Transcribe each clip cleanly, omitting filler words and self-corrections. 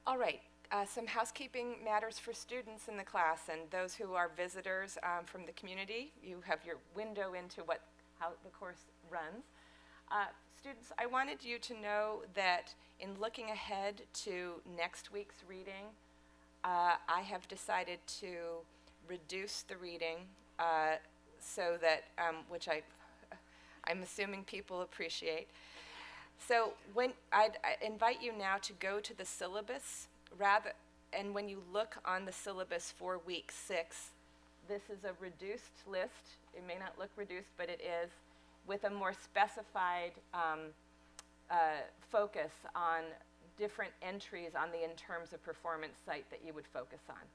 All right, some housekeeping matters for students in the class and those who are visitors from the community. You have your window into how the course runs. Students, I wanted you to know that in looking ahead to next week's reading, I have decided to reduce the reading so that, which I'm assuming people appreciate. So I invite you now to go to the syllabus and when you look on the syllabus for week 6, this is a reduced list. It may not look reduced, but it is, with a more specified focus on different entries on the in terms of performance site that you would focus on.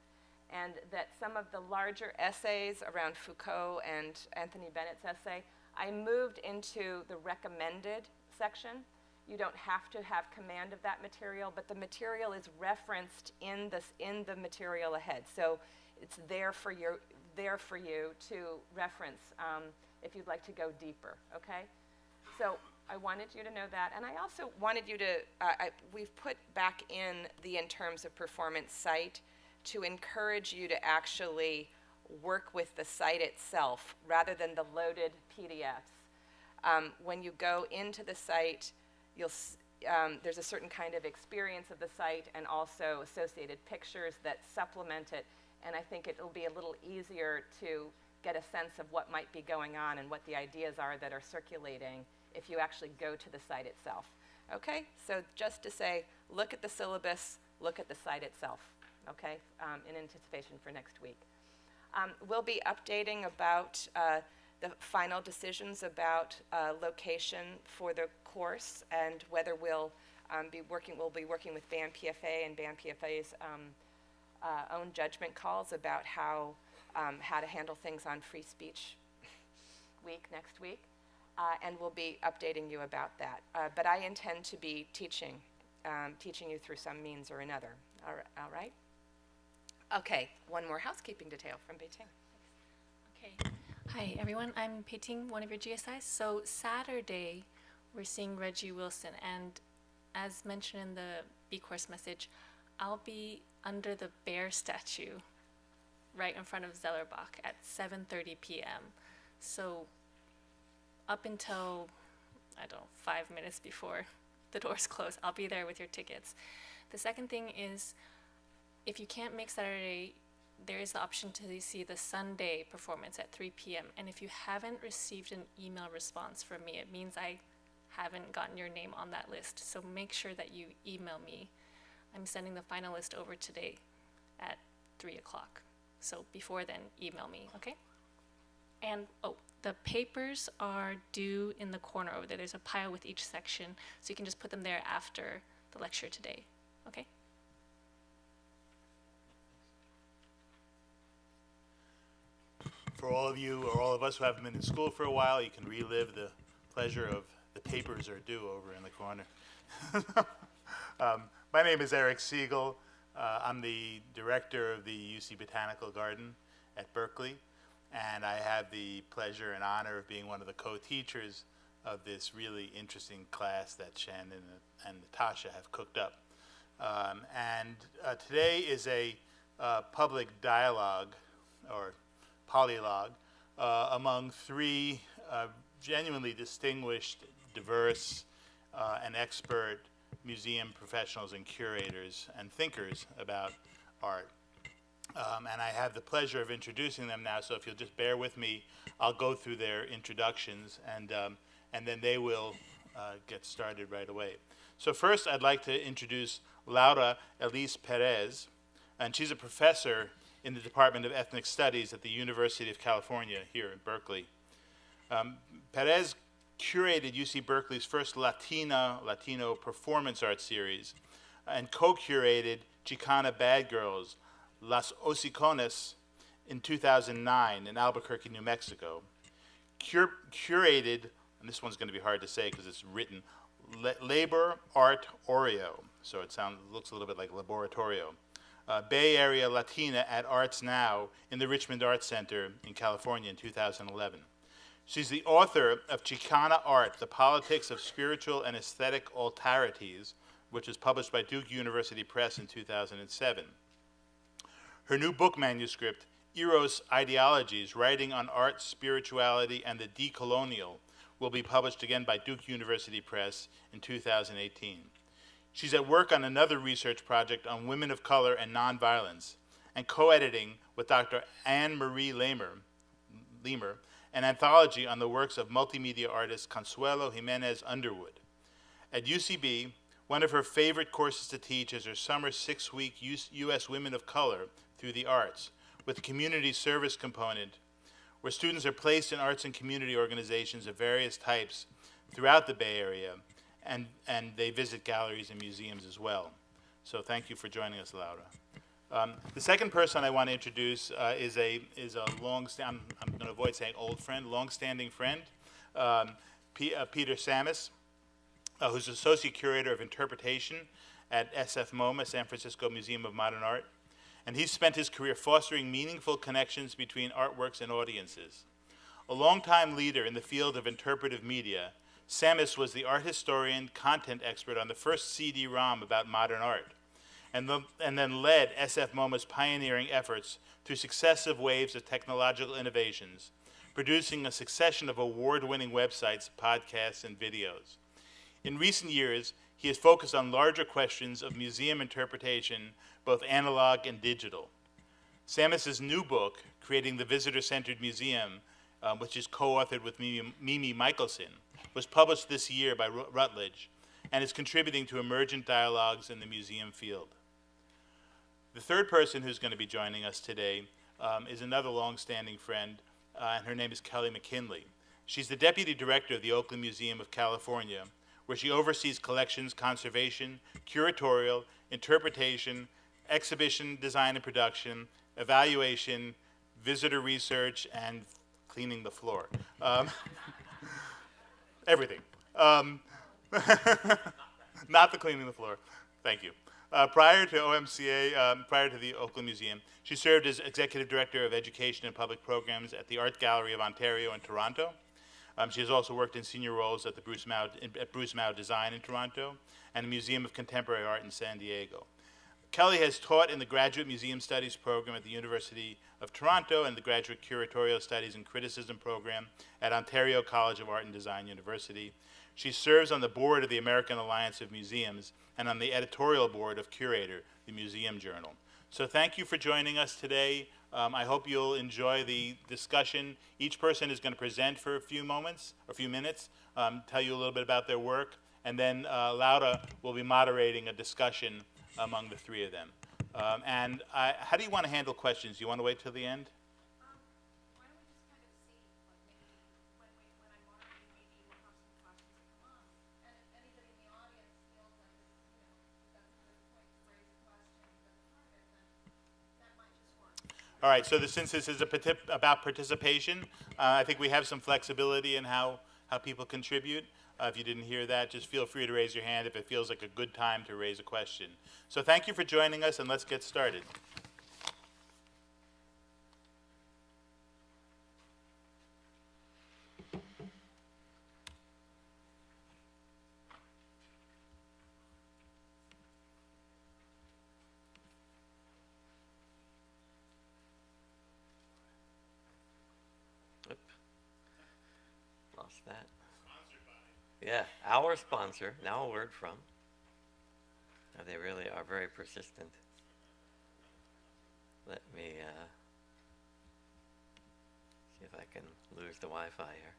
And that some of the larger essays around Foucault and Anthony Bennett's essay, I moved into the recommended section. You don't have to have command of that material, but the material is referenced in the material ahead. So it's there for you to reference if you'd like to go deeper, okay? So I wanted you to know that, and I also wanted you to, we've put back in terms of performance site to encourage you to actually work with the site itself rather than the loaded PDFs. When you go into the site, there's a certain kind of experience of the site and also associated pictures that supplement it, and I think it'll be a little easier to get a sense of what might be going on and what the ideas are that are circulating if you actually go to the site itself. Okay, so just to say, look at the syllabus, look at the site itself, okay, in anticipation for next week. We'll be updating about the final decisions about location for the course and whether we'll be working with BAM-PFA and BAM-PFA's own judgment calls about how to handle things on Free Speech Week next week. And we'll be updating you about that. But I intend to be teaching you through some means or another. All right? Okay, one more housekeeping detail from Beijing. Okay. Hi, everyone. I'm Peiting, one of your GSIs. So Saturday, we're seeing Reggie Wilson. And as mentioned in the B-Course message, I'll be under the bear statue right in front of Zellerbach at 7:30 p.m. So up until, 5 minutes before the doors close, I'll be there with your tickets. The second thing is, if you can't make Saturday, there is the option to see the Sunday performance at 3 p.m. And if you haven't received an email response from me, it means I haven't gotten your name on that list. So make sure that you email me. I'm sending the final list over today at 3 o'clock. So before then, email me, okay? And, the papers are due in the corner over there. There's a pile with each section, so you can just put them there after the lecture today, okay? For all of you, or all of us who haven't been in school for a while, you can relive the pleasure of the papers are due over in the corner. My name is Eric Siegel. I'm the director of the UC Botanical Garden at Berkeley, and I have the pleasure and honor of being one of the co-teachers of this really interesting class that Shannon and Natasha have cooked up. Today is a public dialogue, or polylogue, among 3 genuinely distinguished, diverse, and expert museum professionals and curators and thinkers about art. And I have the pleasure of introducing them now, so if you'll just bear with me, I'll go through their introductions, and then they will get started right away. So first, I'd like to introduce Laura Elise Pérez, and she's a professor in the Department of Ethnic Studies at the University of California here in Berkeley. Pérez curated UC Berkeley's first Latino performance art series and co-curated Chicana Bad Girls, Las Hocicones, in 2009 in Albuquerque, New Mexico. Curated, and this one's going to be hard to say because it's written, Labor Art Oreo, so it looks a little bit like Laboratorio. Bay Area Latina at Arts Now in the Richmond Arts Center in California in 2011. She's the author of Chicana Art, The Politics of Spiritual and Aesthetic Altarities, which was published by Duke University Press in 2007. Her new book manuscript, Eros Ideologies, Writing on Art, Spirituality, and the Decolonial, will be published again by Duke University Press in 2018. She's at work on another research project on women of color and nonviolence, and co-editing with Dr. Anne Marie Lemmer an anthology on the works of multimedia artist Consuelo Jimenez Underwood. At UCB, one of her favorite courses to teach is her summer 6-week U.S. Women of Color Through the Arts, with a community service component where students are placed in arts and community organizations of various types throughout the Bay Area, and they visit galleries and museums as well. So thank you for joining us, Laura. The second person I want to introduce is a I'm going to avoid saying old friend, long-standing friend, Peter Samis, who's Associate Curator of Interpretation at SF MoMA, San Francisco Museum of Modern Art. And he's spent his career fostering meaningful connections between artworks and audiences. A longtime leader in the field of interpretive media, Samis was the art historian, content expert on the first CD-ROM about modern art, and then led SF MoMA's pioneering efforts through successive waves of technological innovations, producing a succession of award-winning websites, podcasts, and videos. In recent years, he has focused on larger questions of museum interpretation, both analog and digital. Samis' new book, Creating the Visitor-Centered Museum, which is co-authored with Mimi Michelson, was published this year by Routledge and is contributing to emergent dialogues in the museum field. The third person who's going to be joining us today is another long-standing friend, and her name is Kelly McKinley. She's the Deputy Director of the Oakland Museum of California, where she oversees collections conservation, curatorial, interpretation, exhibition design and production, evaluation, visitor research, and cleaning the floor. Everything. Not the cleaning the floor. Thank you. Prior to OMCA, prior to the Oakland Museum, she served as Executive Director of Education and Public Programs at the Art Gallery of Ontario in Toronto. She has also worked in senior roles at the Bruce Mau Design in Toronto and the Museum of Contemporary Art in San Diego. Kelly has taught in the Graduate Museum Studies program at the University of Toronto and the Graduate Curatorial Studies and Criticism program at Ontario College of Art and Design University. She serves on the board of the American Alliance of Museums and on the editorial board of Curator, the museum journal. So thank you for joining us today. I hope you'll enjoy the discussion. Each person is going to present for a few minutes, tell you a little bit about their work, and then Laura will be moderating a discussion among the three of them. How do you want to handle questions? Do you want to wait till the end? Why don't we just kind of see, like maybe when I'm moderating, maybe we'll have some questions that come up. And if anybody in the audience feels like that's a good point to raise a question that's part of it, then that might just work. All right, so since this is about participation, I think we have some flexibility in how people contribute. If you didn't hear that, just feel free to raise your hand if it feels like a good time to raise a question. So thank you for joining us, and let's get started. Oop. Lost that. Yeah, our sponsor, now a word from. Now they really are very persistent. Let me see if I can lose the Wi-Fi here.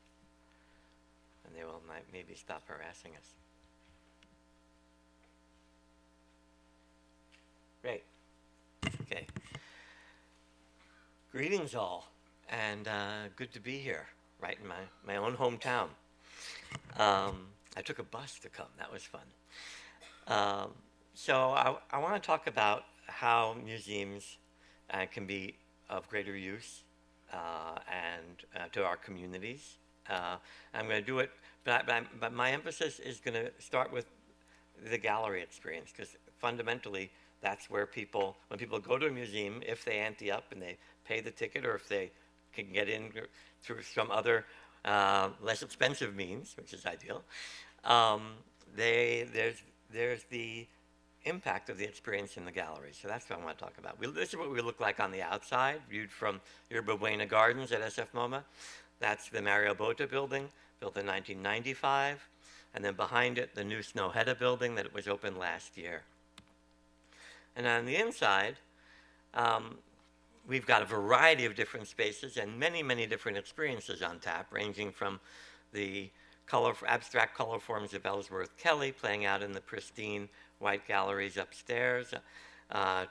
And they will maybe stop harassing us. Great. Okay. Greetings all, and good to be here, right in my own hometown. I took a bus to come. That was fun. So I want to talk about how museums can be of greater use and to our communities. I'm going to do it, but my emphasis is going to start with the gallery experience, because fundamentally that's where when people go to a museum, if they ante up and they pay the ticket, or if they can get in through some other less expensive means, which is ideal, there's there's the impact of the experience in the gallery. So that's what I want to talk about. This is what we look like on the outside, viewed from Yerba Buena Gardens at SF MoMA. That's the Mario Bota building, built in 1995. And then behind it, the new Snowhetta building that was opened last year. And on the inside, we've got a variety of different spaces and many, many different experiences on tap, ranging from the abstract color forms of Ellsworth Kelly playing out in the pristine white galleries upstairs,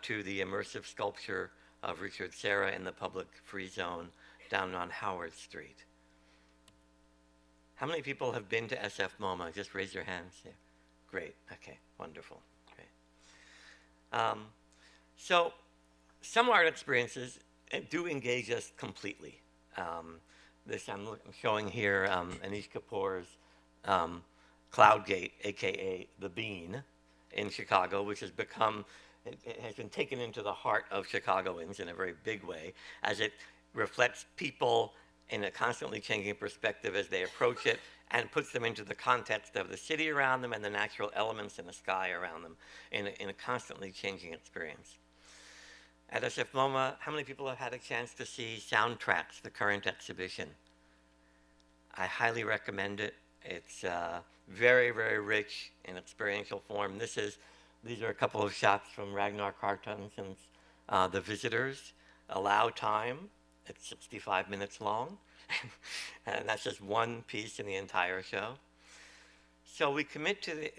to the immersive sculpture of Richard Serra in the public free zone down on Howard Street. How many people have been to SF MoMA? Just raise your hands. Yeah. Great. Okay. Wonderful. Great. So some art experiences do engage us completely. This I'm showing here Anish Kapoor's Cloudgate, aka the Bean, in Chicago, which has become, it has been taken into the heart of Chicagoans in a very big way, as it reflects people in a constantly changing perspective as they approach it, and puts them into the context of the city around them and the natural elements in the sky around them in a constantly changing experience. At SF MoMA, how many people have had a chance to see Soundtracks, the current exhibition? I highly recommend it. It's very, very rich in experiential form. These are a couple of shots from Ragnar Kjartansson's The Visitors. Allow Time. It's 65 minutes long. And that's just one piece in the entire show. So we commit to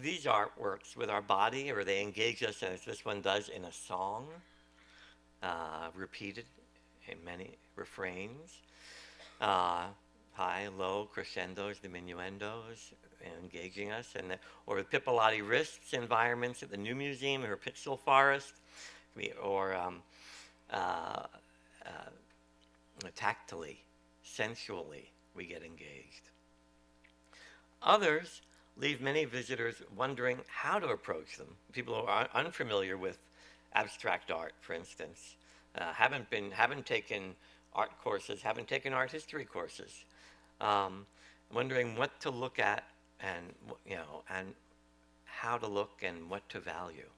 these artworks with our body, or they engage us, as this one does, in a song, repeated in many refrains, high, low, crescendos, diminuendos, engaging us, or with Pippolatti Rist's environments at the New Museum, or Pixel Forest, or tactily, sensually, we get engaged. Others leave many visitors wondering how to approach them. People who are unfamiliar with abstract art, for instance, haven't taken art courses, haven't taken art history courses, wondering what to look at and how to look and what to value.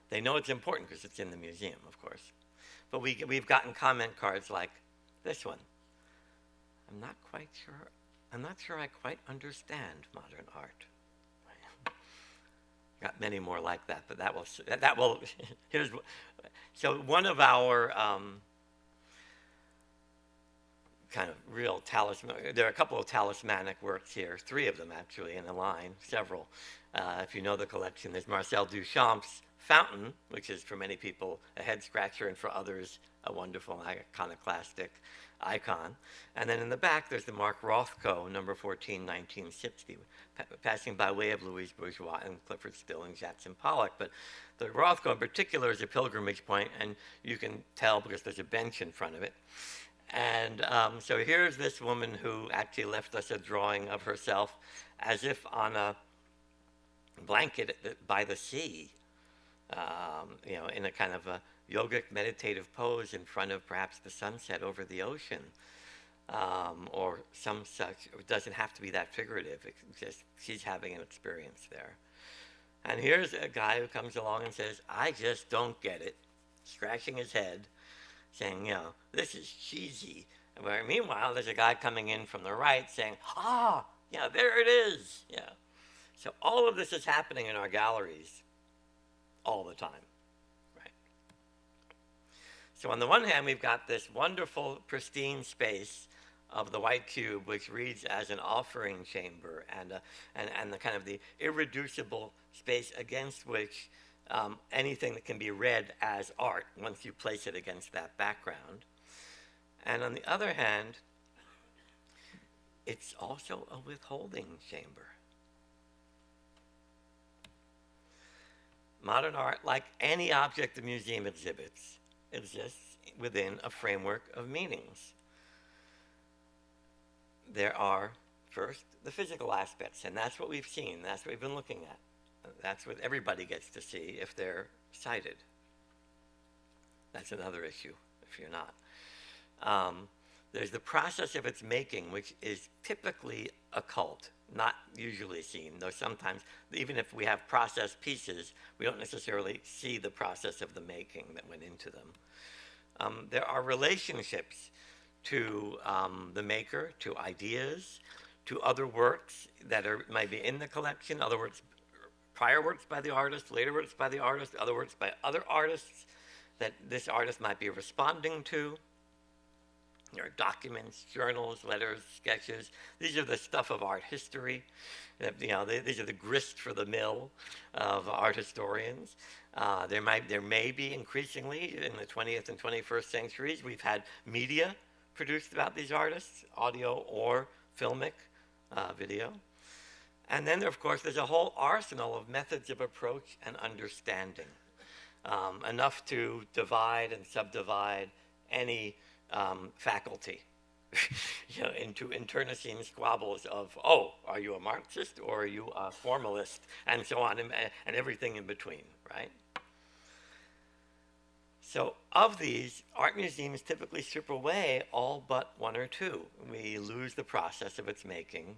They know it's important because it's in the museum, of course. But we've gotten comment cards like this one. I'm not sure I quite understand modern art. Got many more like that, but that will so one of our kind of real talisman, there are a couple of talismanic works here, 3 of them actually in a line, several. If you know the collection, there's Marcel Duchamp's Fountain, which is for many people a head scratcher and for others a wonderful iconoclastic icon. And then in the back, there's the Mark Rothko, number 14, 1960, passing by way of Louise Bourgeois and Clifford Still and Jackson Pollock. But the Rothko in particular is a pilgrimage point, and you can tell because there's a bench in front of it. And so here's this woman who actually left us a drawing of herself as if on a blanket by the sea, in a kind of a yogic meditative pose in front of perhaps the sunset over the ocean, or some such. It doesn't have to be that figurative. It's just she's having an experience there. And here's a guy who comes along and says, I just don't get it, scratching his head, saying, this is cheesy. Where meanwhile, there's a guy coming in from the right saying, there it is. Yeah. So all of this is happening in our galleries all the time. So on the one hand, we've got this wonderful, pristine space of the white cube, which reads as an offering chamber, and the kind of the irreducible space against which anything that can be read as art once you place it against that background. And on the other hand, it's also a withholding chamber. Modern art, like any object the museum exhibits, exists within a framework of meanings. There are, first, the physical aspects, and that's what we've seen, that's what we've been looking at. That's what everybody gets to see if they're sighted. That's another issue if you're not. There's the process of its making, which is typically occult. not usually seen, though sometimes, even if we have processed pieces, we don't necessarily see the process of the making that went into them. There are relationships to the maker, to ideas, to other works that might be in the collection, other works, prior works by the artist, later works by the artist, other works by other artists that this artist might be responding to. There are documents, journals, letters, sketches. These are the stuff of art history. These are the grist for the mill of art historians. There may be increasingly in the 20th and 21st centuries, we've had media produced about these artists, audio or filmic video. And then, of course, there's a whole arsenal of methods of approach and understanding, enough to divide and subdivide any faculty into internecine squabbles of, oh, are you a Marxist or are you a formalist, and so on, and everything in between, right? So of these, art museums typically strip away all but one or two. We lose the process of its making,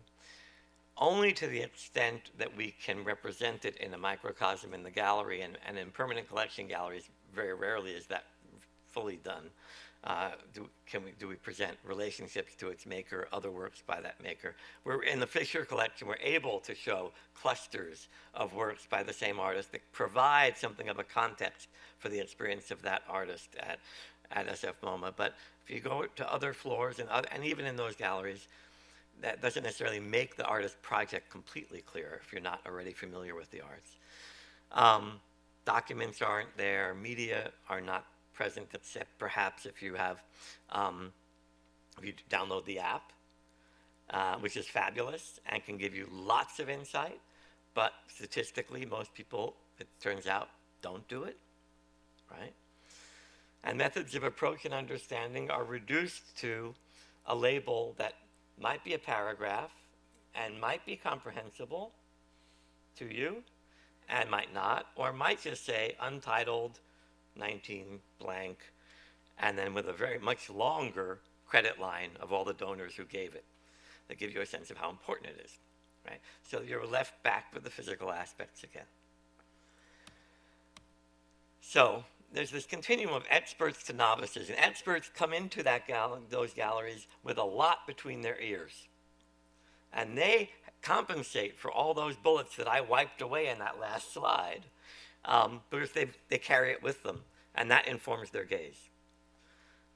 only to the extent that we can represent it in a microcosm in the gallery, and in permanent collection galleries, very rarely is that fully done. Do we present relationships to its maker, other works by that maker? We're in the Fisher collection, we're able to show clusters of works by the same artist that provide something of a context for the experience of that artist at SF MoMA. But if you go to other floors and even in those galleries, that doesn't necessarily make the artist project completely clear if you're not already familiar with the arts. Documents aren't there, media are not present, except perhaps if you have, if you download the app, which is fabulous and can give you lots of insight, but statistically, most people, it turns out, don't do it, right? And methods of approach and understanding are reduced to a label that might be a paragraph and might be comprehensible to you and might not, or might just say untitled 19 blank, and then with a very much longer credit line of all the donors who gave it. That gives you a sense of how important it is, right? So you're left back with the physical aspects again. So there's this continuum of experts to novices, and experts come into those galleries with a lot between their ears. And they compensate for all those bullets that I wiped away in that last slide, because they carry it with them, and that informs their gaze.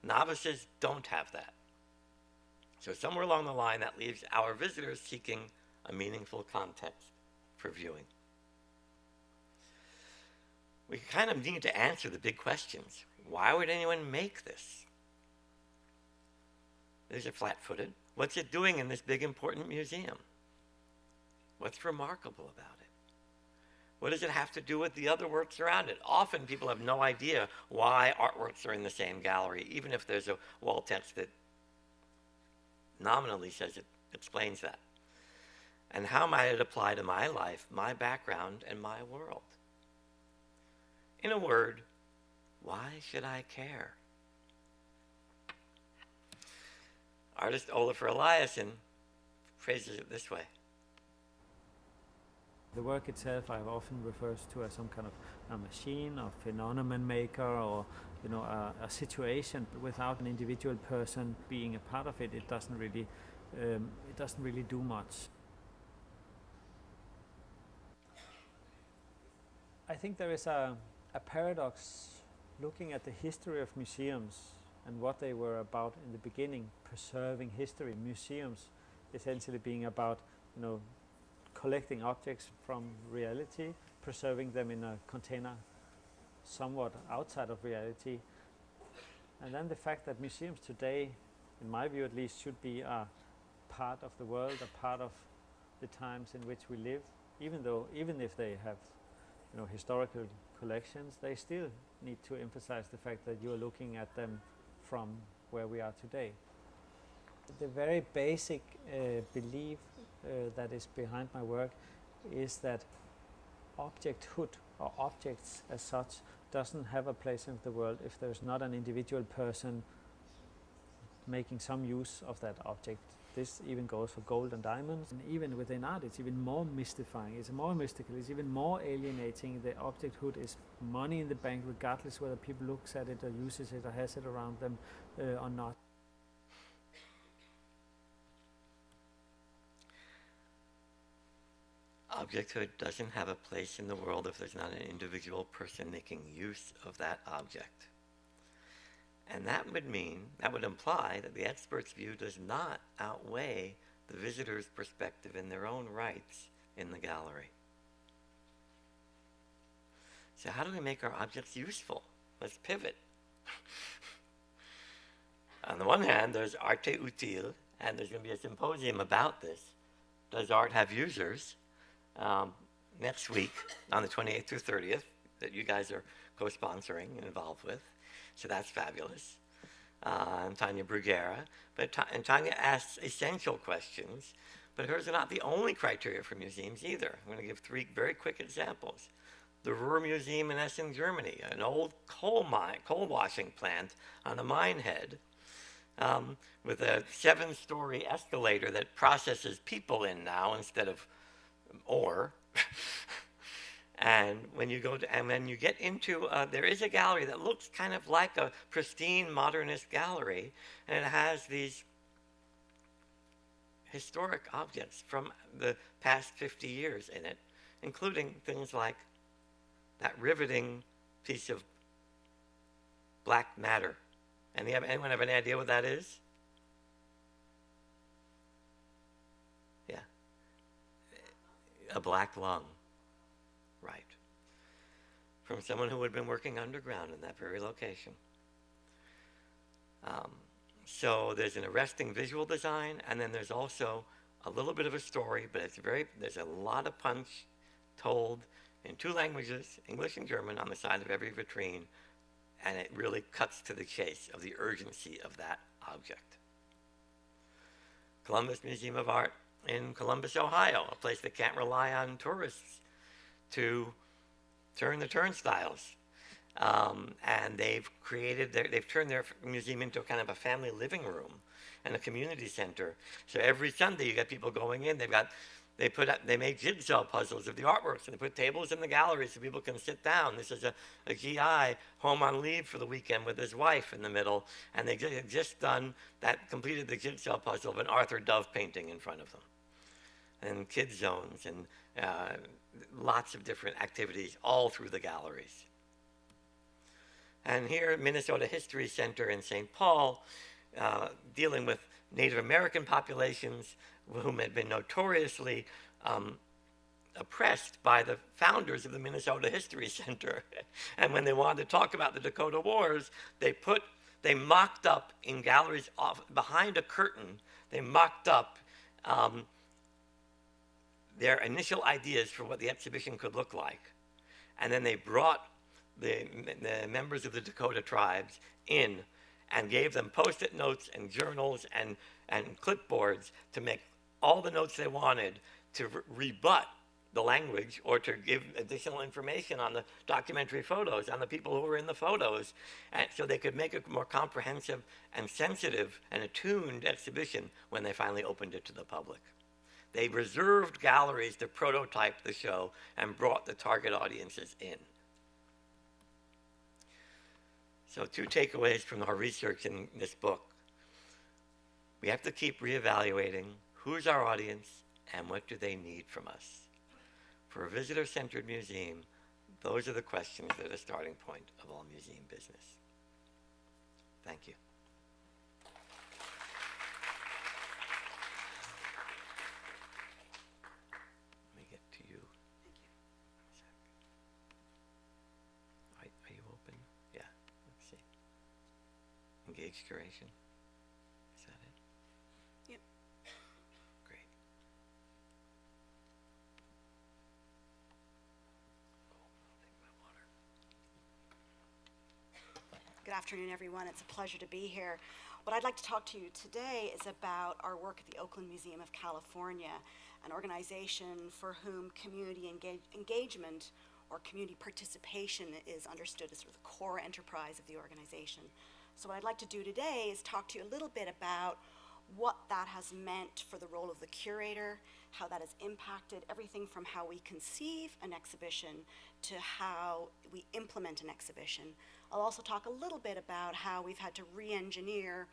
Novices don't have that. So somewhere along the line, that leaves our visitors seeking a meaningful context for viewing. We kind of need to answer the big questions. Why would anyone make this? These are flat-footed. What's it doing in this big, important museum? What's remarkable about it? What does it have to do with the other works around it? Often people have no idea why artworks are in the same gallery, even if there's a wall text that nominally says it explains that. And how might it apply to my life, my background, and my world? In a word, why should I care? Artist Olafur Eliasson phrases it this way. The work itself I've often refers to as some kind of a machine or phenomenon maker, or a situation. But without an individual person being a part of it, it doesn't really do much. I think there is a paradox looking at the history of museums and what they were about in the beginning, preserving history. Museums essentially being about collecting objects from reality, preserving them in a container somewhat outside of reality. And then the fact that museums today, in my view at least, should be a part of the world, a part of the times in which we live, even if they have historical collections, they still need to emphasize the fact that you are looking at them from where we are today. The very basic belief that is behind my work is that objecthood, or objects as such, doesn't have a place in the world if there's not an individual person making some use of that object. This even goes for gold and diamonds. And even within art, it's even more mystifying. It's more mystical. It's even more alienating. The objecthood is money in the bank, regardless whether people looks at it or uses it or has it around them or not. Objecthood doesn't have a place in the world if there's not an individual person making use of that object. And that would imply that the expert's view does not outweigh the visitor's perspective in their own rights in the gallery. So how do we make our objects useful? Let's pivot. On the one hand, there's arte utile, and there's going to be a symposium about this. Does art have users? Next week, on the 28th through 30th, that you guys are co-sponsoring and involved with. So that's fabulous. And Tanya Bruguera. And Tanya asks essential questions, but hers are not the only criteria for museums either. I'm going to give 3 very quick examples. The Ruhr Museum in Essen, Germany, an old coal washing plant on a mine head with a 7-story escalator that processes people in now instead of ore. And when you get into, there is a gallery that looks kind of like a pristine modernist gallery, and it has these historic objects from the past 50 years in it, including things like that riveting piece of black matter. Anyone have any idea what that is? Yeah. A black lung. Right. From someone who had been working underground in that very location. So there's an arresting visual design, and then there's also a little bit of a story, but there's a lot of punch told in 2 languages, English and German, on the side of every vitrine, and it really cuts to the chase of the urgency of that object. Columbus Museum of Art in Columbus, Ohio, a place that can't rely on tourists to turn the turnstiles. And they've turned their museum into kind of a family living room and a community center. So every Sunday you get people going in. They made jigsaw puzzles of the artworks, and they put tables in the gallery so people can sit down. This is a GI home on leave for the weekend with his wife in the middle, and they had just completed the jigsaw puzzle of an Arthur Dove painting in front of them. And kids zones and lots of different activities all through the galleries. And here, Minnesota History Center in St. Paul, dealing with Native American populations whom had been notoriously oppressed by the founders of the Minnesota History Center. And when they wanted to talk about the Dakota Wars, they mocked up in galleries behind a curtain, they mocked up their initial ideas for what the exhibition could look like. And then they brought the members of the Dakota tribes in and gave them Post-it notes and journals and clipboards to make all the notes they wanted to rebut the language or to give additional information on the documentary photos, on the people who were in the photos, and so they could make a more comprehensive and sensitive and attuned exhibition when they finally opened it to the public. They reserved galleries to prototype the show and brought the target audiences in. So 2 takeaways from our research in this book. We have to keep reevaluating who's our audience and what do they need from us. For a visitor-centered museum, those are the questions that are the starting point of all museum business. Thank you. Let me get to you. Thank you. Are you open? Yeah, let's see. Engage curation. Is that it? Yep. Great. Cool. I'll take my water. Good afternoon, everyone. It's a pleasure to be here. What I'd like to talk to you today is about our work at the Oakland Museum of California, an organization for whom community engagement or community participation is understood as sort of the core enterprise of the organization. So what I'd like to do today is talk to you a little bit about what that has meant for the role of the curator, how that has impacted everything from how we conceive an exhibition to how we implement an exhibition. I'll also talk a little bit about how we've had to re-engineer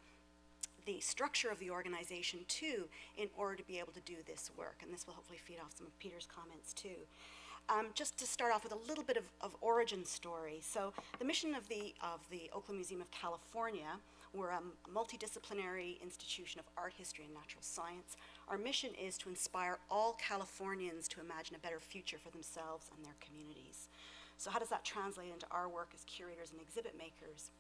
the structure of the organization too in order to be able to do this work, and this will hopefully feed off some of Peter's comments too. Just to start off with a little bit of origin story. So the mission of the Oakland Museum of California, we're a multidisciplinary institution of art, history, and natural science. Our mission is to inspire all Californians to imagine a better future for themselves and their communities. So how does that translate into our work as curators and exhibit makers?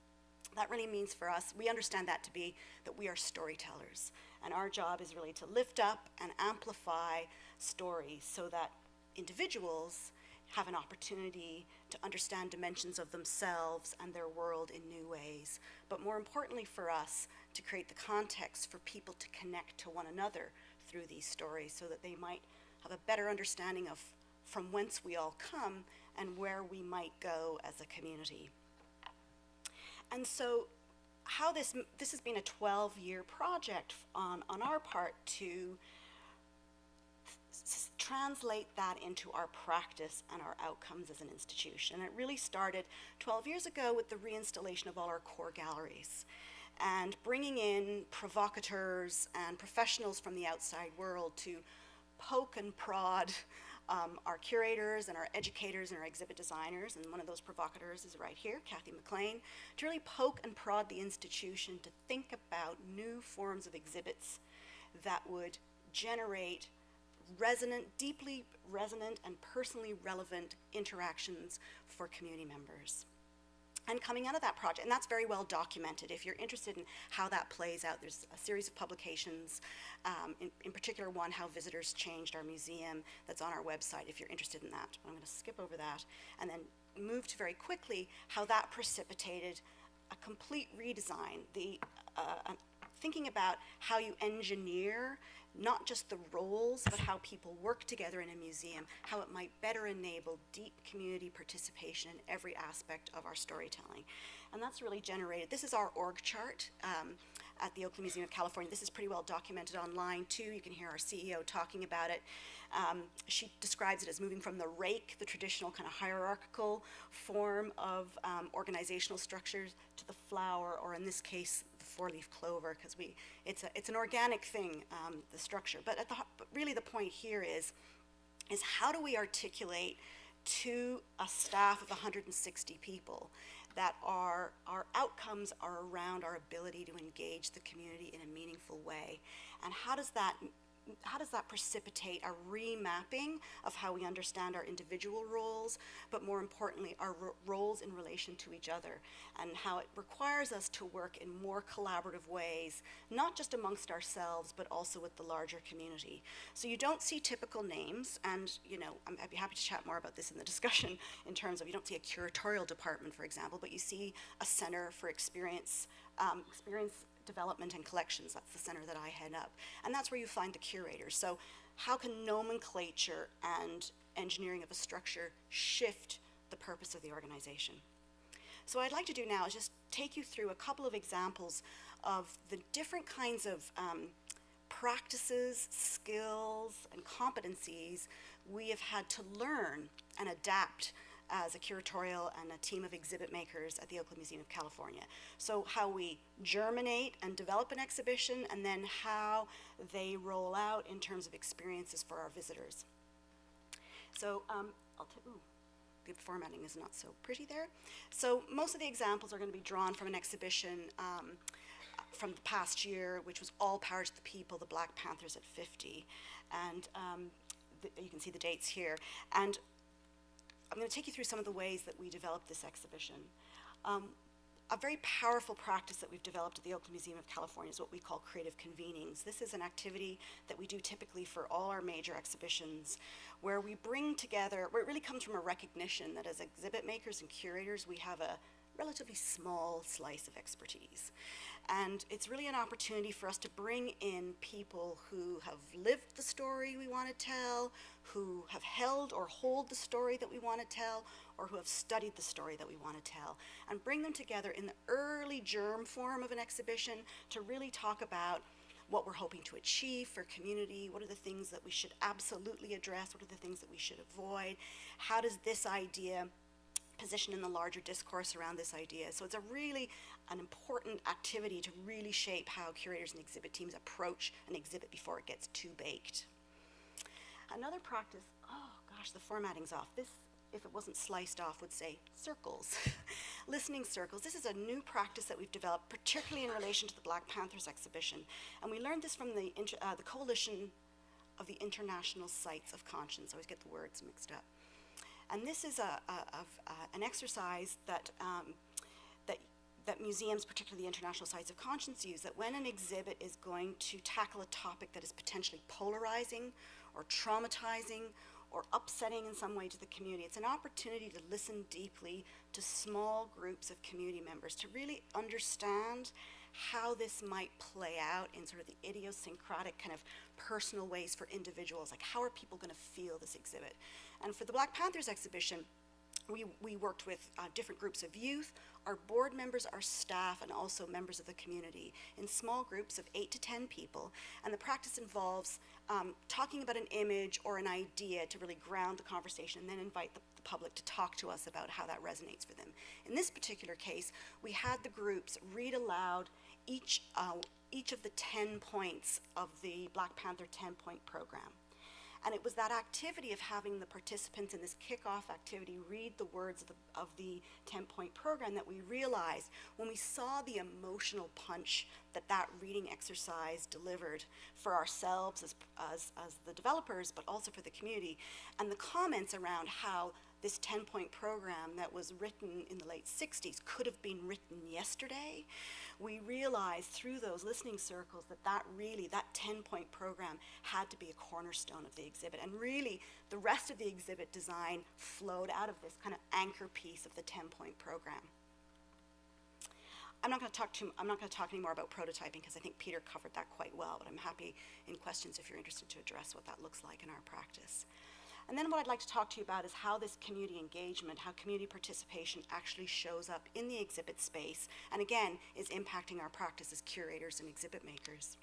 That really means for us, we understand that to be that we are storytellers. And our job is really to lift up and amplify stories so that individuals have an opportunity to understand dimensions of themselves and their world in new ways. But more importantly for us, to create the context for people to connect to one another through these stories so that they might have a better understanding of from whence we all come and where we might go as a community. And so how this has been a 12-year project on our part to translate that into our practice and our outcomes as an institution. And it really started 12 years ago with the reinstallation of all our core galleries and bringing in provocateurs and professionals from the outside world to poke and prod our curators and our educators and our exhibit designers, and one of those provocateurs is right here, Kathy McLean, to really poke and prod the institution to think about new forms of exhibits that would generate deeply resonant and personally relevant interactions for community members. And coming out of that project, and that's very well documented. If you're interested in how that plays out, there's a series of publications, in particular one, How Visitors Changed Our Museum, that's on our website if you're interested in that. But I'm going to skip over that and then move to very quickly how that precipitated a complete redesign, thinking about how you engineer not just the roles, but how people work together in a museum, how it might better enable deep community participation in every aspect of our storytelling. And that's really generated, this is our org chart at the Oakland Museum of California. This is pretty well documented online too. You can hear our CEO talking about it. She describes it as moving from the rake, the traditional kind of hierarchical form of organizational structures, to the flower, or in this case, the four-leaf clover, because it's an organic thing, the structure. But really the point here is how do we articulate to a staff of 160 people that our outcomes are around our ability to engage the community in a meaningful way, and how does that precipitate a remapping of how we understand our individual roles, but more importantly, our roles in relation to each other, and how it requires us to work in more collaborative ways, not just amongst ourselves, but also with the larger community. So you don't see typical names, and I'd be happy to chat more about this in the discussion in terms of, you don't see a curatorial department, for example, but you see a center for experience development and collections. That's the center that I head up. And that's where you find the curators. So how can nomenclature and engineering of a structure shift the purpose of the organization? So what I'd like to do now is just take you through a couple of examples of the different kinds of practices, skills, and competencies we have had to learn and adapt as a curatorial and a team of exhibit makers at the Oakland Museum of California. So how we germinate and develop an exhibition, and then how they roll out in terms of experiences for our visitors. So the formatting is not so pretty there. So most of the examples are going to be drawn from an exhibition from the past year, which was All Power to the People, the Black Panthers at 50. And you can see the dates here. And I'm going to take you through some of the ways that we developed this exhibition. A very powerful practice that we've developed at the Oakland Museum of California is what we call creative convenings. This is an activity that we do typically for all our major exhibitions, where we bring together, where it really comes from a recognition that as exhibit makers and curators, we have a relatively small slice of expertise. And it's really an opportunity for us to bring in people who have lived the story we want to tell, who have held or hold the story that we want to tell, or who have studied the story that we want to tell, and bring them together in the early germ form of an exhibition to really talk about what we're hoping to achieve for community, what are the things that we should absolutely address, what are the things that we should avoid, how does this idea position in the larger discourse around this idea. So it's an important activity to really shape how curators and exhibit teams approach an exhibit before it gets too baked. Another practice, oh gosh, the formatting's off. This, if it wasn't sliced off, would say circles. Listening circles. This is a new practice that we've developed, particularly in relation to the Black Panthers exhibition. And we learned this from the Coalition of the International Sites of Conscience. I always get the words mixed up. And this is an exercise that museums, particularly the International Sites of Conscience, use, that when an exhibit is going to tackle a topic that is potentially polarizing or traumatizing or upsetting in some way to the community, it's an opportunity to listen deeply to small groups of community members to really understand how this might play out in sort of the idiosyncratic kind of personal ways for individuals, like how are people going to feel this exhibit. And for the Black Panthers exhibition, we worked with different groups of youth, our board members, our staff, and also members of the community in small groups of 8 to 10 people. And the practice involves talking about an image or an idea to really ground the conversation and then invite the public to talk to us about how that resonates for them. In this particular case, we had the groups read aloud each of the 10 points of the Black Panther 10-point program. And it was that activity of having the participants in this kickoff activity read the words of the 10-point program that we realized when we saw the emotional punch that reading exercise delivered for ourselves as the developers, but also for the community, and the comments around how this 10-point program that was written in the late 60s could have been written yesterday. We realized through those listening circles that 10-point program had to be a cornerstone of the exhibit. And really, the rest of the exhibit design flowed out of this kind of anchor piece of the 10-point program. I'm not going to talk anymore about prototyping because I think Peter covered that quite well, but I'm happy in questions if you're interested to address what that looks like in our practice. And then what I'd like to talk to you about is how this community engagement, how community participation actually shows up in the exhibit space, and again, is impacting our practice as curators and exhibit makers.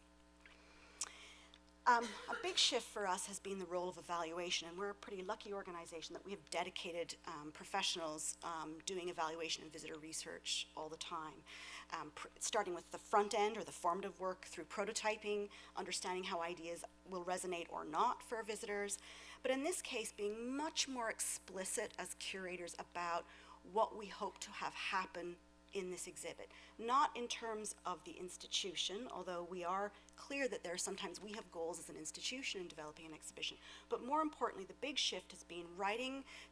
A big shift for us has been the role of evaluation, and we're a pretty lucky organization that we have dedicated professionals doing evaluation and visitor research all the time. Starting with the front end or the formative work through prototyping, understanding how ideas will resonate or not for visitors, but in this case being much more explicit as curators about what we hope to have happen in this exhibit. Not in terms of the institution, although we are clear that there are sometimes we have goals as an institution in developing an exhibition, but more importantly, the big shift has been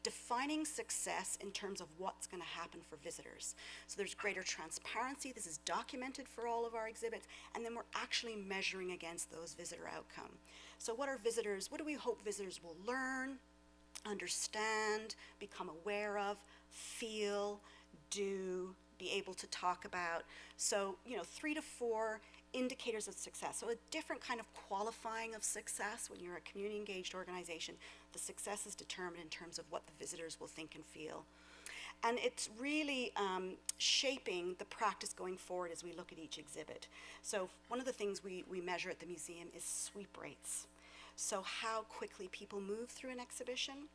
defining success in terms of what's going to happen for visitors. So there's greater transparency, this is documented for all of our exhibits, and then we're actually measuring against those visitor outcomes. So what do we hope visitors will learn, understand, become aware of, feel, do, be able to talk about? So, 3 to 4 indicators of success. So a different kind of qualifying of success when you're a community engaged organization. The success is determined in terms of what the visitors will think and feel. And it's really shaping the practice going forward as we look at each exhibit. So one of the things we measure at the museum is sweep rates. So how quickly people move through an exhibition.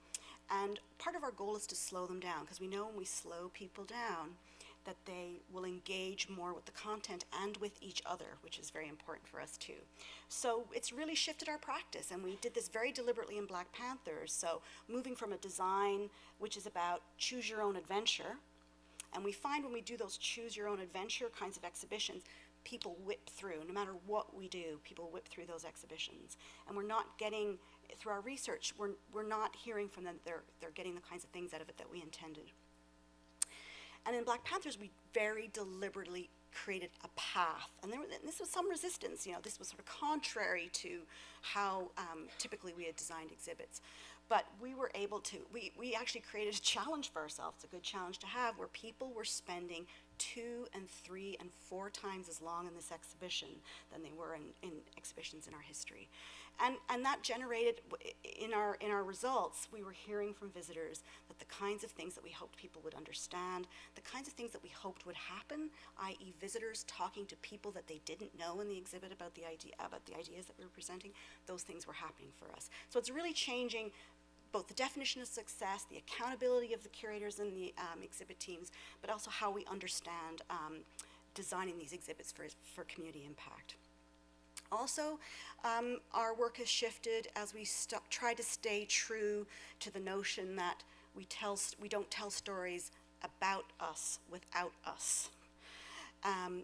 And part of our goal is to slow them down, because we know when we slow people down that they will engage more with the content and with each other, which is very important for us too. So it's really shifted our practice, and we did this very deliberately in Black Panthers. So moving from a design which is about choose your own adventure, and we find when we do those choose your own adventure kinds of exhibitions, people whip through. No matter what we do, people whip through those exhibitions. And we're not getting, through our research, we're not hearing from them that they're getting the kinds of things out of it that we intended. And in Black Panthers, we very deliberately created a path. And this was some resistance. This was sort of contrary to how typically we had designed exhibits. But we were able to, we actually created a challenge for ourselves, a good challenge to have, where people were spending 2 and 3 and 4 times as long in this exhibition than they were in exhibitions in our history. And that generated, in our results, we were hearing from visitors that the kinds of things that we hoped people would understand, the kinds of things that we hoped would happen, i.e. visitors talking to people that they didn't know in the exhibit about the ideas that we were presenting, those things were happening for us. So it's really changing both the definition of success, the accountability of the curators and the exhibit teams, but also how we understand designing these exhibits for community impact. Also, our work has shifted as we try to stay true to the notion that we don't tell stories about us without us.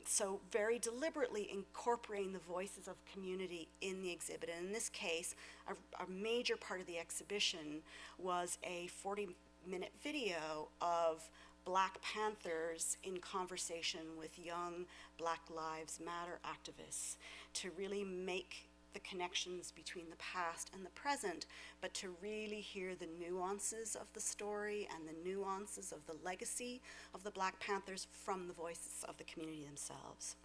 So very deliberately incorporating the voices of community in the exhibit. And in this case, a major part of the exhibition was a 40-minute video of Black Panthers in conversation with young Black Lives Matter activists to really make the connections between the past and the present, but to really hear the nuances of the story and the nuances of the legacy of the Black Panthers from the voices of the community themselves.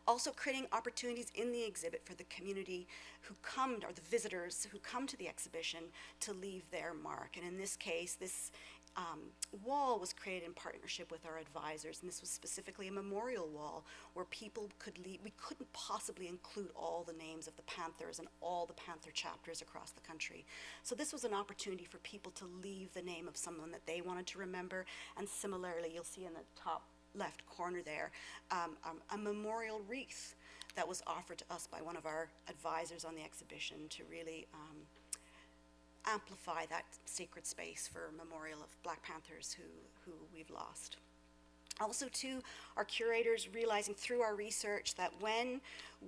Also creating opportunities in the exhibit for the community who come, or the visitors who come to the exhibition, to leave their mark. And in this case, this wall was created in partnership with our advisors, and this was specifically a memorial wall where people could leave. We couldn't possibly include all the names of the Panthers and all the Panther chapters across the country. So this was an opportunity for people to leave the name of someone that they wanted to remember, and similarly, you'll see in the top left corner there, a memorial wreath that was offered to us by one of our advisors on the exhibition to really amplify that sacred space for memorial of Black Panthers who we've lost. Also, too, our curators realizing through our research that when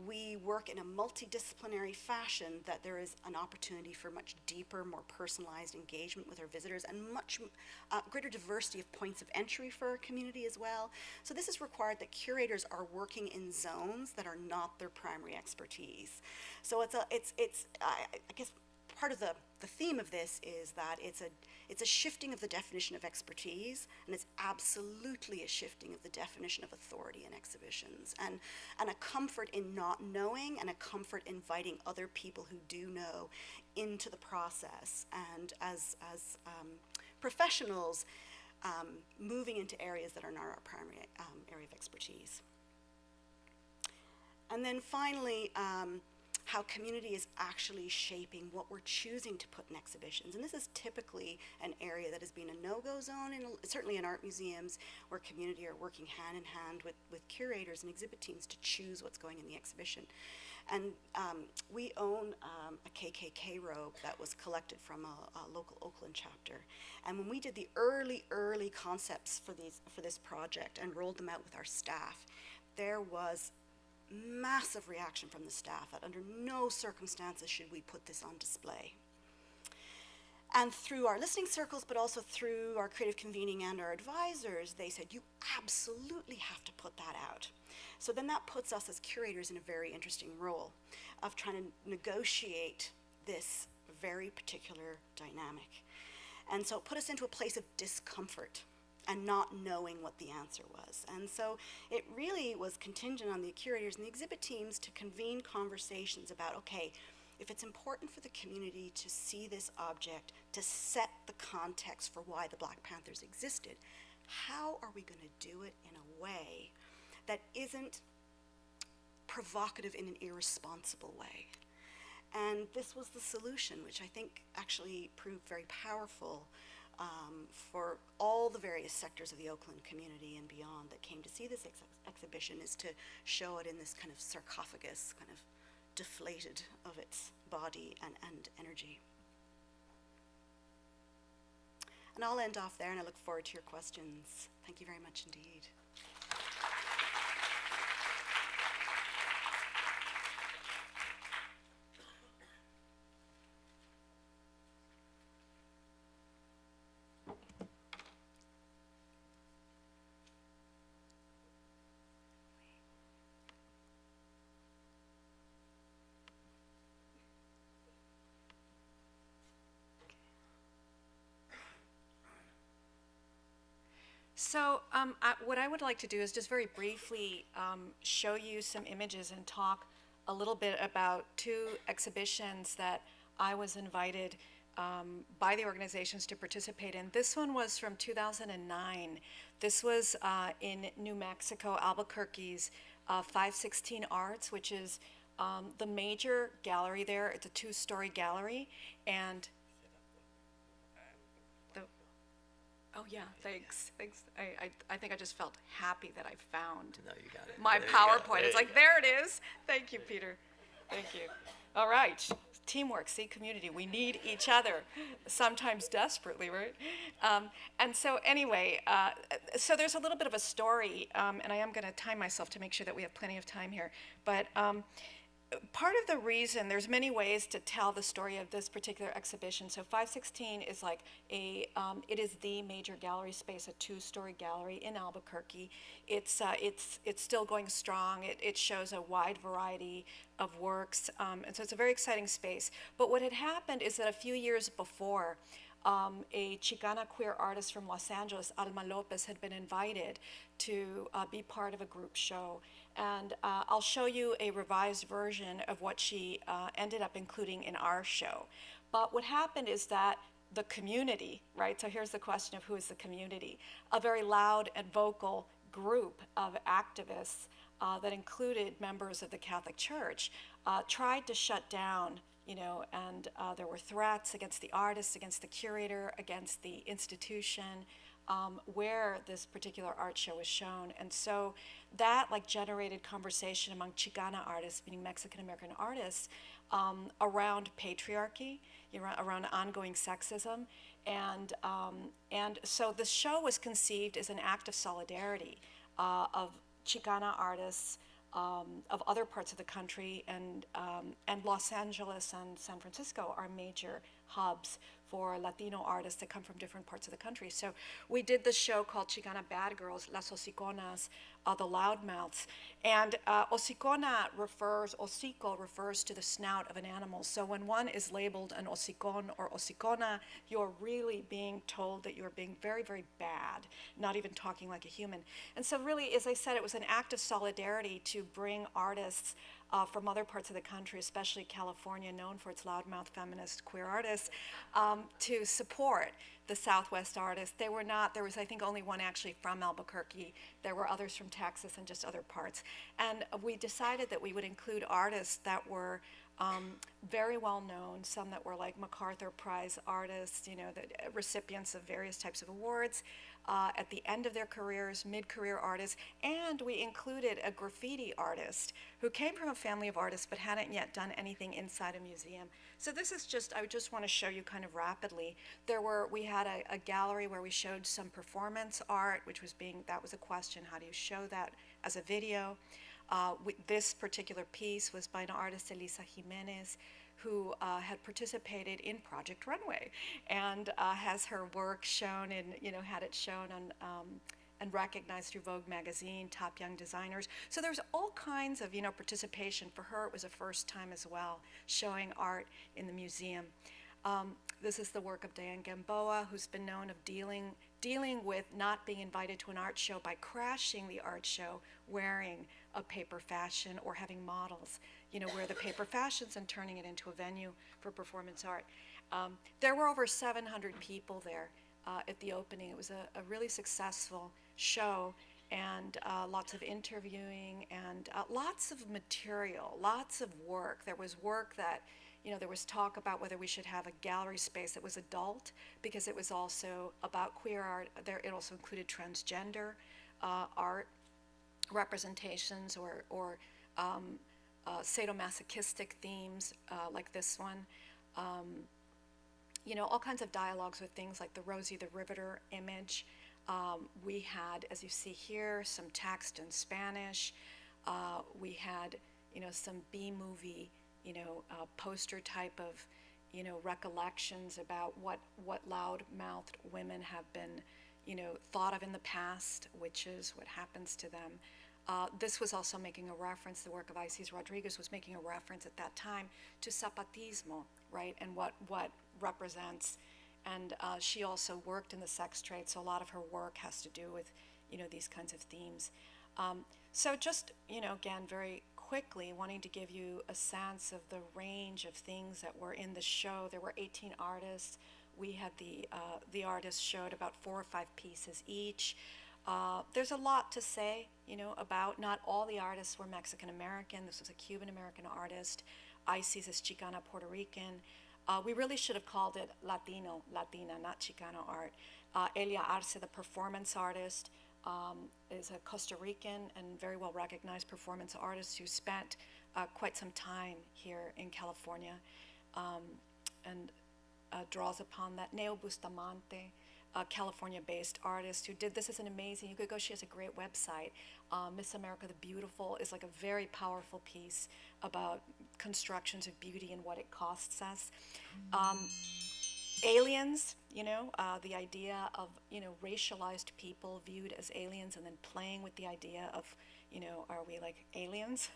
we work in a multidisciplinary fashion, that there is an opportunity for much deeper, more personalized engagement with our visitors and much greater diversity of points of entry for our community as well. So this has required that curators are working in zones that are not their primary expertise. So I guess part of the theme of this is that it's a shifting of the definition of expertise, and it's absolutely a shifting of the definition of authority in exhibitions, and a comfort in not knowing, and a comfort in inviting other people who do know into the process, and as professionals moving into areas that are not our primary area of expertise. And then finally, how community is actually shaping what we're choosing to put in exhibitions. And this is typically an area that has been a no-go zone, certainly in art museums, where community are working hand in hand with curators and exhibit teams to choose what's going in the exhibition. And we own a KKK robe that was collected from a local Oakland chapter. And when we did the early concepts for this project and rolled them out with our staff, there was massive reaction from the staff that under no circumstances should we put this on display. And through our listening circles, but also through our creative convening and our advisors, they said, you absolutely have to put that out. So then that puts us as curators in a very interesting role of trying to negotiate this very particular dynamic. And so it put us into a place of discomfort and not knowing what the answer was. And so it really was contingent on the curators and the exhibit teams to convene conversations about, okay, if it's important for the community to see this object, to set the context for why the Black Panthers existed, how are we going to do it in a way that isn't provocative in an irresponsible way? And this was the solution, which I think actually proved very powerful for all the various sectors of the Oakland community and beyond that came to see this exhibition, is to show it in this kind of sarcophagus, kind of deflated of its body and energy. And I'll end off there, and I look forward to your questions. Thank you very much indeed. So what I would like to do is just very briefly show you some images and talk a little bit about two exhibitions that I was invited by the organizations to participate in. This one was from 2009. This was in New Mexico, Albuquerque's 516 Arts, which is the major gallery there. It's a two-story gallery, and oh yeah, thanks. I think I just felt happy that I found No, you got it. my There you go. PowerPoint. There It's you like, there it is. Thank you, Peter. Thank you. All right. Teamwork, see, community. We need each other, sometimes desperately, right? And so anyway, so there's a little bit of a story, and I am going to time myself to make sure that we have plenty of time here. But part of the reason, there's many ways to tell the story of this particular exhibition. So 516 is like it is the major gallery space, a two-story gallery in Albuquerque. It's still going strong. It shows a wide variety of works, and so it's a very exciting space. But what had happened is that a few years before, a Chicana queer artist from Los Angeles, Alma Lopez, had been invited to be part of a group show. And I'll show you a revised version of what she ended up including in our show. But what happened is that the community, right? So here's the question of who is the community. A very loud and vocal group of activists that included members of the Catholic Church tried to shut down, and there were threats against the artists, against the curator, against the institution where this particular art show was shown. And so that generated conversation among Chicana artists, meaning Mexican American artists, around patriarchy, around ongoing sexism. And so the show was conceived as an act of solidarity of Chicana artists of other parts of the country, and Los Angeles and San Francisco are major hubs for Latino artists that come from different parts of the country. So we did this show called Chicana Bad Girls, Las Hociconas, the Loudmouths. And hocicona hocico refers to the snout of an animal. So when one is labeled an hocicon or hocicona, you're really being told that you're being very, very bad, not even talking like a human. And so really, as I said, it was an act of solidarity to bring artists from other parts of the country, especially California, known for its loudmouth feminist queer artists, to support the Southwest artists. There was I think only one actually from Albuquerque. There were others from Texas and just other parts. And we decided that we would include artists that were very well known, some that were like MacArthur Prize artists, the recipients of various types of awards at the end of their careers, mid-career artists, and we included a graffiti artist who came from a family of artists but hadn't yet done anything inside a museum. So this is I just want to show you kind of rapidly. We had a gallery where we showed some performance art, that was a question, how do you show that as a video? This particular piece was by an artist, Elisa Jimenez, who had participated in Project Runway and has her work shown and had it shown on and recognized through Vogue magazine, Top Young Designers. So there's all kinds of participation. For her, it was a first time as well, showing art in the museum. This is the work of Diane Gamboa, who's been known of dealing with not being invited to an art show by crashing the art show, wearing a paper fashion or having models, wear the paper fashions and turning it into a venue for performance art. There were over 700 people there at the opening. It was a really successful show, and lots of interviewing and lots of material, lots of work. There was work that there was talk about whether we should have a gallery space that was adult, because it was also about queer art. It also included transgender art representations or sadomasochistic themes like this one. All kinds of dialogues with things like the Rosie the Riveter image. We had, as you see here, some text in Spanish. We had, some B-movie poster type of, recollections about what loud-mouthed women have been, thought of in the past, which is what happens to them. This was also making a reference, the work of Isis Rodriguez was making a reference at that time to zapatismo, right, and what represents And she also worked in the sex trade, so a lot of her work has to do with, these kinds of themes. So just, again, very quickly, wanting to give you a sense of the range of things that were in the show. There were 18 artists. We had the artists showed about 4 or 5 pieces each. There's a lot to say, about not all the artists were Mexican American. This was a Cuban American artist. Isis is Chicana Puerto Rican. We really should have called it Latino, Latina, not Chicano art. Elia Arce, the performance artist, is a Costa Rican and very well recognized performance artist who spent quite some time here in California, and draws upon that. Neo Bustamante, a California-based artist who did, this is an amazing, you could go, she has a great website. Miss America the Beautiful is like a very powerful piece about constructions of beauty and what it costs us. Aliens, the idea of, racialized people viewed as aliens, and then playing with the idea of, are we like aliens?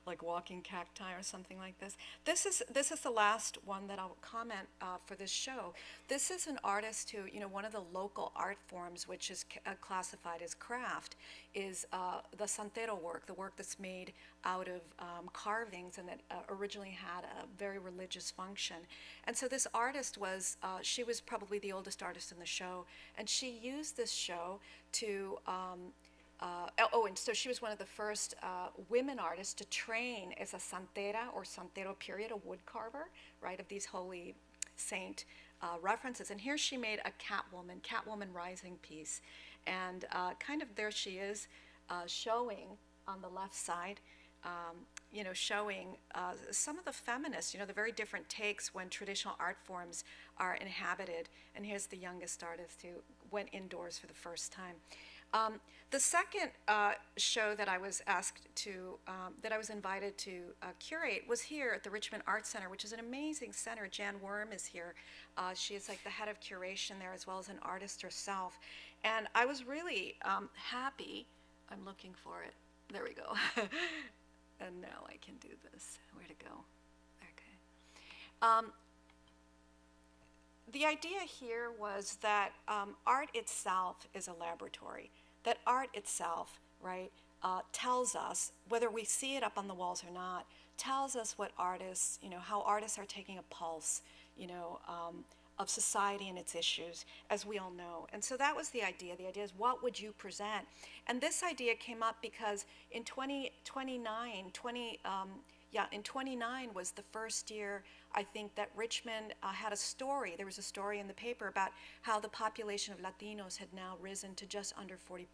Like walking cacti or something like this. This is the last one that I'll comment for this show. This is an artist who, one of the local art forms which is classified as craft is the santero work, the work that's made out of carvings and that originally had a very religious function. And so this artist was, she was probably the oldest artist in the show, and she used this show to and so she was one of the first women artists to train as a santera or santero period, a wood carver, right, of these holy saint references. And here she made a Catwoman Rising piece. And kind of there she is showing on the left side, showing some of the feminists, the very different takes when traditional art forms are inhabited. And here's the youngest artist who went indoors for the first time. The second show that I was asked to, that I was invited to curate was here at the Richmond Art Center, which is an amazing center. Jan Worm is here. She is like the head of curation there as well as an artist herself. And I was really happy. I'm looking for it. There we go. And now I can do this. Where to go? Okay. The idea here was that art itself is a laboratory, that art itself, right, tells us, whether we see it up on the walls or not, tells us what artists, how artists are taking a pulse, of society and its issues, as we all know. And so that was the idea. The idea is, what would you present? And this idea came up because in 29 was the first year, I think, that Richmond had a story. There was a story in the paper about how the population of Latinos had now risen to just under 40%.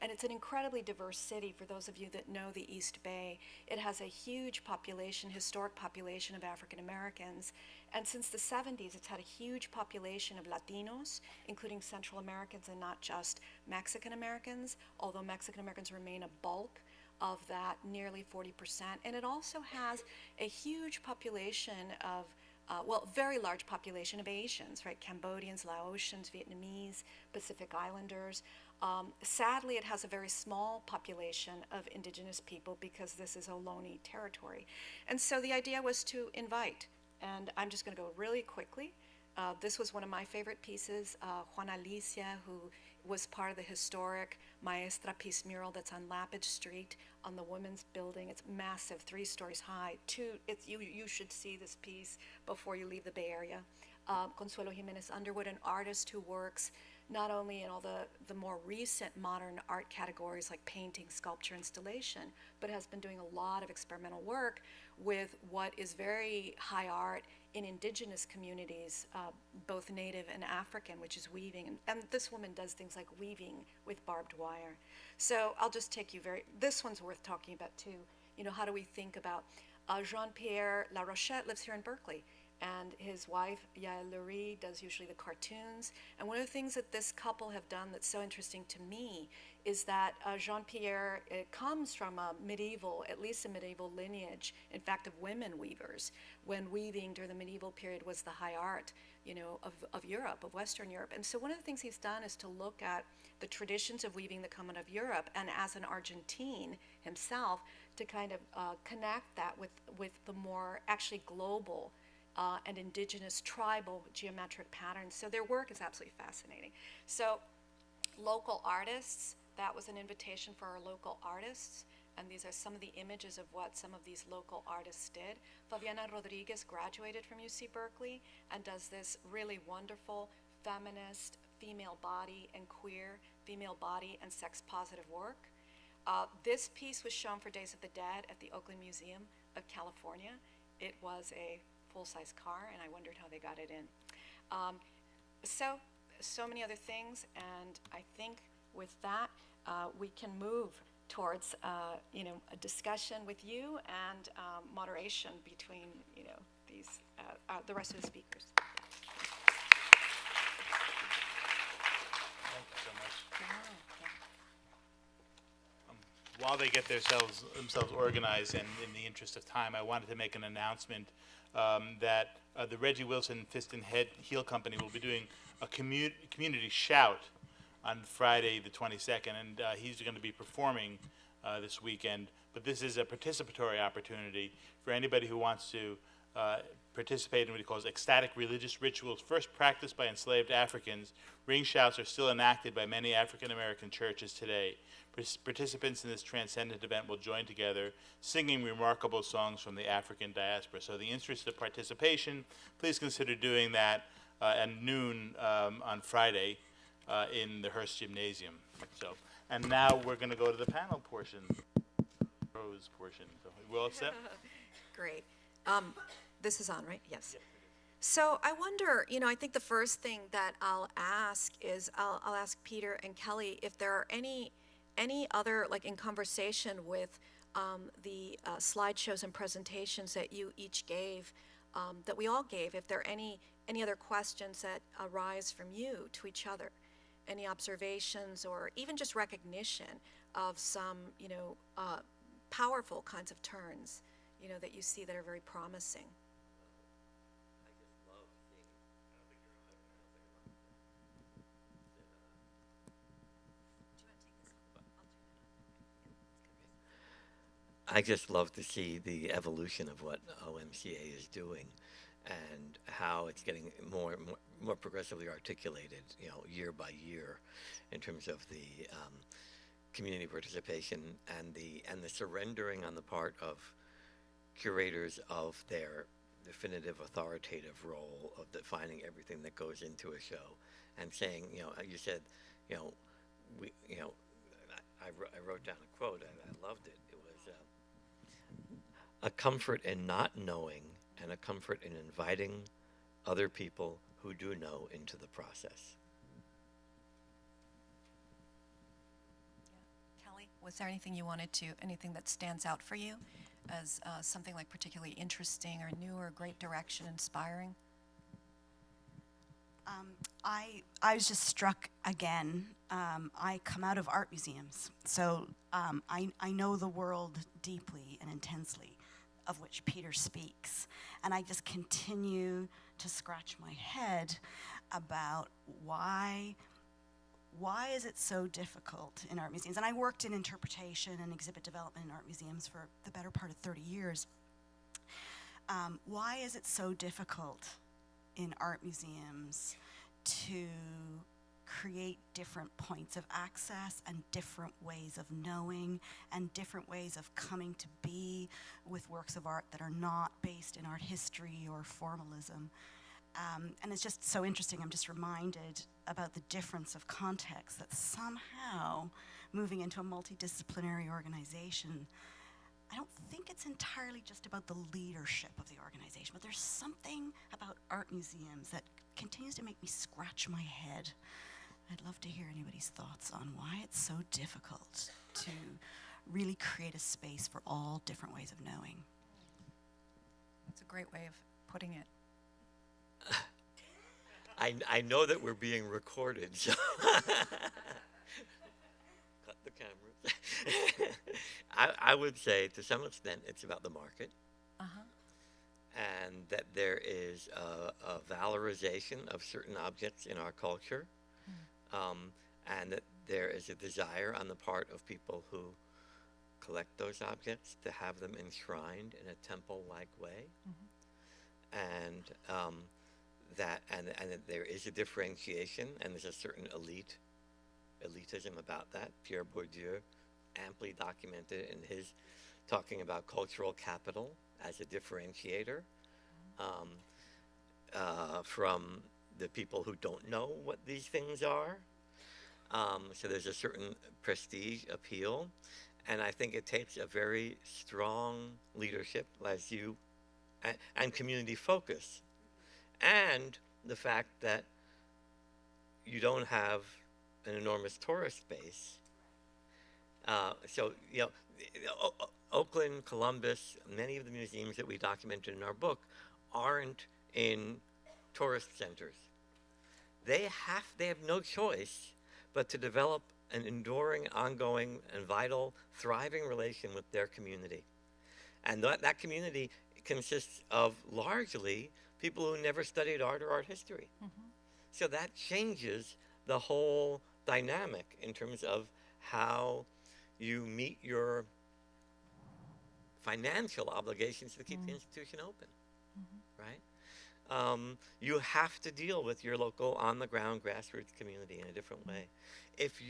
And it's an incredibly diverse city. For those of you that know the East Bay, it has a huge population, historic population of African Americans. And since the 70s, it's had a huge population of Latinos, including Central Americans and not just Mexican Americans, although Mexican Americans remain a bulk of that, nearly 40%. And it also has a huge population of, very large population of Asians, right? Cambodians, Laotians, Vietnamese, Pacific Islanders. Sadly, it has a very small population of indigenous people because this is Ohlone territory. And so the idea was to invite, and I'm just gonna go really quickly. This was one of my favorite pieces, Juana Alicia, who was part of the historic Maestra piece mural that's on Lappage Street on the Women's Building. It's massive, 3 stories high. You should see this piece before you leave the Bay Area. Consuelo Jimenez Underwood, an artist who works not only in all the more recent modern art categories like painting, sculpture, installation, but has been doing a lot of experimental work with what is very high art in indigenous communities, both native and African, which is weaving. And this woman does things like weaving with barbed wire. So I'll just take you this one's worth talking about too. How do we think about, Jean-Pierre La Rochette lives here in Berkeley, and his wife, Yael Lurie, does usually the cartoons. And one of the things that this couple have done that's so interesting to me is that Jean-Pierre, it comes from at least a medieval lineage, in fact, of women weavers, when weaving during the medieval period was the high art, of Europe, of Western Europe. And so one of the things he's done is to look at the traditions of weaving that come out of Europe, and as an Argentine himself, to kind of connect that with the more actually global and indigenous tribal geometric patterns. So their work is absolutely fascinating. So local artists, that was an invitation for our local artists. And these are some of the images of what some of these local artists did. Fabiana Rodriguez graduated from UC Berkeley and does this really wonderful feminist, female body and queer, female body and sex positive work. This piece was shown for Days of the Dead at the Oakland Museum of California. It was a full-size car, and I wondered how they got it in. So many other things, and I think with that, we can move towards a discussion with you and moderation between these the rest of the speakers. Thank you so much. While they get themselves organized, and in the interest of time, I wanted to make an announcement that the Reggie Wilson Fist and Heel Company will be doing a community shout on Friday the 22nd, and he's going to be performing this weekend. But this is a participatory opportunity for anybody who wants to participate in what he calls ecstatic religious rituals, first practiced by enslaved Africans. Ring shouts are still enacted by many African American churches today. Participants in this transcendent event will join together, singing remarkable songs from the African diaspora. So, in the interest of participation, please consider doing that at noon on Friday in the Hearst Gymnasium. So, and now we're going to go to the panel portion, prose portion. So, we're all set? Great. This is on, right? Yes. So I wonder, I think the first thing that I'll ask is I'll ask Peter and Kelly if there are any other, like in conversation with the slideshows and presentations that you each gave, that we all gave, if there are any other questions that arise from you to each other, any observations or even just recognition of some, powerful kinds of turns, that you see that are very promising. I just love to see the evolution of what OMCA is doing and how it's getting more progressively articulated, year by year, in terms of the community participation and the surrendering on the part of curators of their definitive authoritative role of defining everything that goes into a show and saying, you said, I wrote down a quote and I loved it. It was a comfort in not knowing and a comfort in inviting other people who do know into the process. Yeah. Kelly, was there anything anything that stands out for you as something like particularly interesting or new or great direction, inspiring? I was just struck again. I come out of art museums, so I know the world deeply and intensely, of which Peter speaks, and I just continue to scratch my head about why is it so difficult in art museums? And I worked in interpretation and exhibit development in art museums for the better part of 30 years. Why is it so difficult in art museums to create different points of access and different ways of knowing and different ways of coming to be with works of art that are not based in art history or formalism? And it's just so interesting. I'm just reminded about the difference of context, that somehow moving into a multidisciplinary organization, I don't think it's entirely just about the leadership of the organization, but there's something about art museums that continues to make me scratch my head. I'd love to hear anybody's thoughts on why it's so difficult to really create a space for all different ways of knowing. That's a great way of putting it. I know that we're being recorded, so cut the cameras. I would say, to some extent, it's about the market, and that there is a valorization of certain objects in our culture, and that there is a desire on the part of people who collect those objects to have them enshrined in a temple-like way. and that there is a differentiation, and there's a certain elitism about that. Pierre Bourdieu amply documented in his talking about cultural capital as a differentiator from the people who don't know what these things are. So there's a certain prestige appeal, and I think it takes a very strong leadership, as you, and community focus, and the fact that you don't have an enormous tourist base. So, you know, Oakland, Columbus, many of the museums that we documented in our book aren't in tourist centers. They have no choice but to develop an enduring, ongoing, and vital, thriving relation with their community. And that community consists of largely people who never studied art or art history. So that changes the whole dynamic in terms of how you meet your financial obligations to keep the institution open, right? You have to deal with your local on-the-ground grassroots community in a different way. If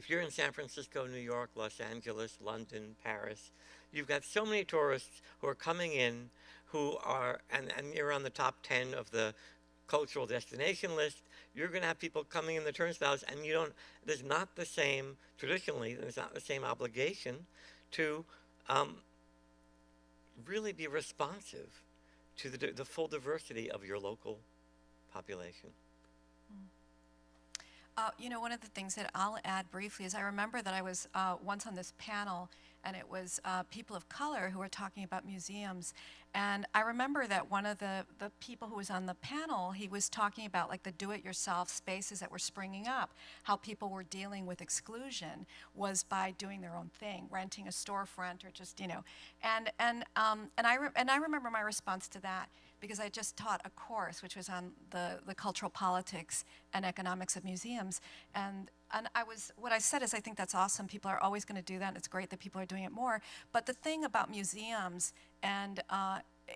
you're in San Francisco, New York, Los Angeles, London, Paris, you've got so many tourists who are coming in who are, and you're on the top 10 of the cultural destination list. You're going to have people coming in the turnstiles, and there's not the same, traditionally, there's not the same obligation to really be responsive to the full diversity of your local population. You know, one of the things that I'll add briefly is I remember that I was once on this panel, and it was people of color who were talking about museums. And I remember that one of the people who was on the panel, he was talking about like the do-it-yourself spaces that were springing up, how people were dealing with exclusion was by doing their own thing, renting a storefront or just, you know. And I remember my response to that, because I just taught a course which was on the cultural politics and economics of museums. And what I said is, I think that's awesome. People are always going to do that, and it's great that people are doing it more. But the thing about museums, and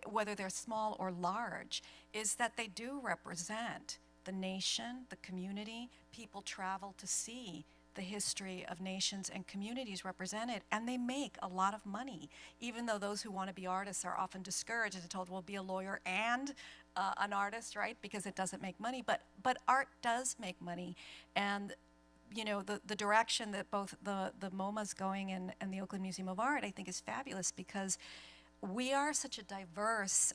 whether they're small or large, is that they do represent the nation, the community. People travel to see the history of nations and communities represented, and they make a lot of money, even though those who want to be artists are often discouraged and told, well, be a lawyer and an artist, right? Because it doesn't make money. But art does make money, and you know, the direction that both the MoMA's going and the Oakland Museum of Art, I think, is fabulous, because we are such a diverse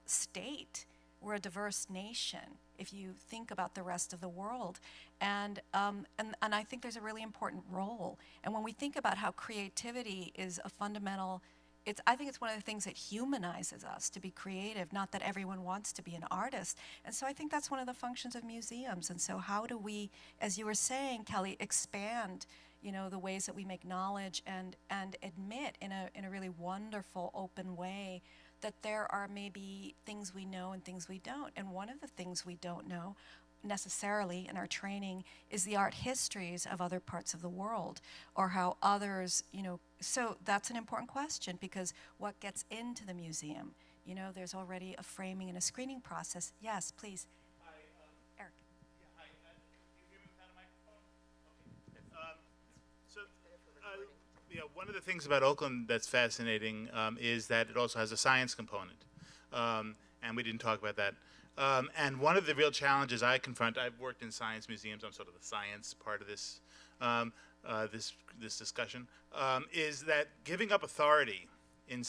state. We're a diverse nation, if you think about the rest of the world. And I think there's a really important role. And when we think about how creativity is a fundamental, I think it's one of the things that humanizes us, to be creative, not that everyone wants to be an artist. And so I think that's one of the functions of museums. And so how do we, as you were saying, Kelly, expand, you know, the ways that we make knowledge and admit in a really wonderful, open way that there are maybe things we know and things we don't. And one of the things we don't know necessarily in our training is the art histories of other parts of the world, or how others, you know, so that's an important question, because what gets into the museum? You know, there's already a framing and a screening process. Yes, please. Eric. Yeah, you hear me without a microphone? Okay. Yeah, one of the things about Oakland that's fascinating is that it also has a science component, and we didn't talk about that. And one of the real challenges I confront, I've worked in science museums, I'm sort of the science part of this this discussion, is that giving up authority in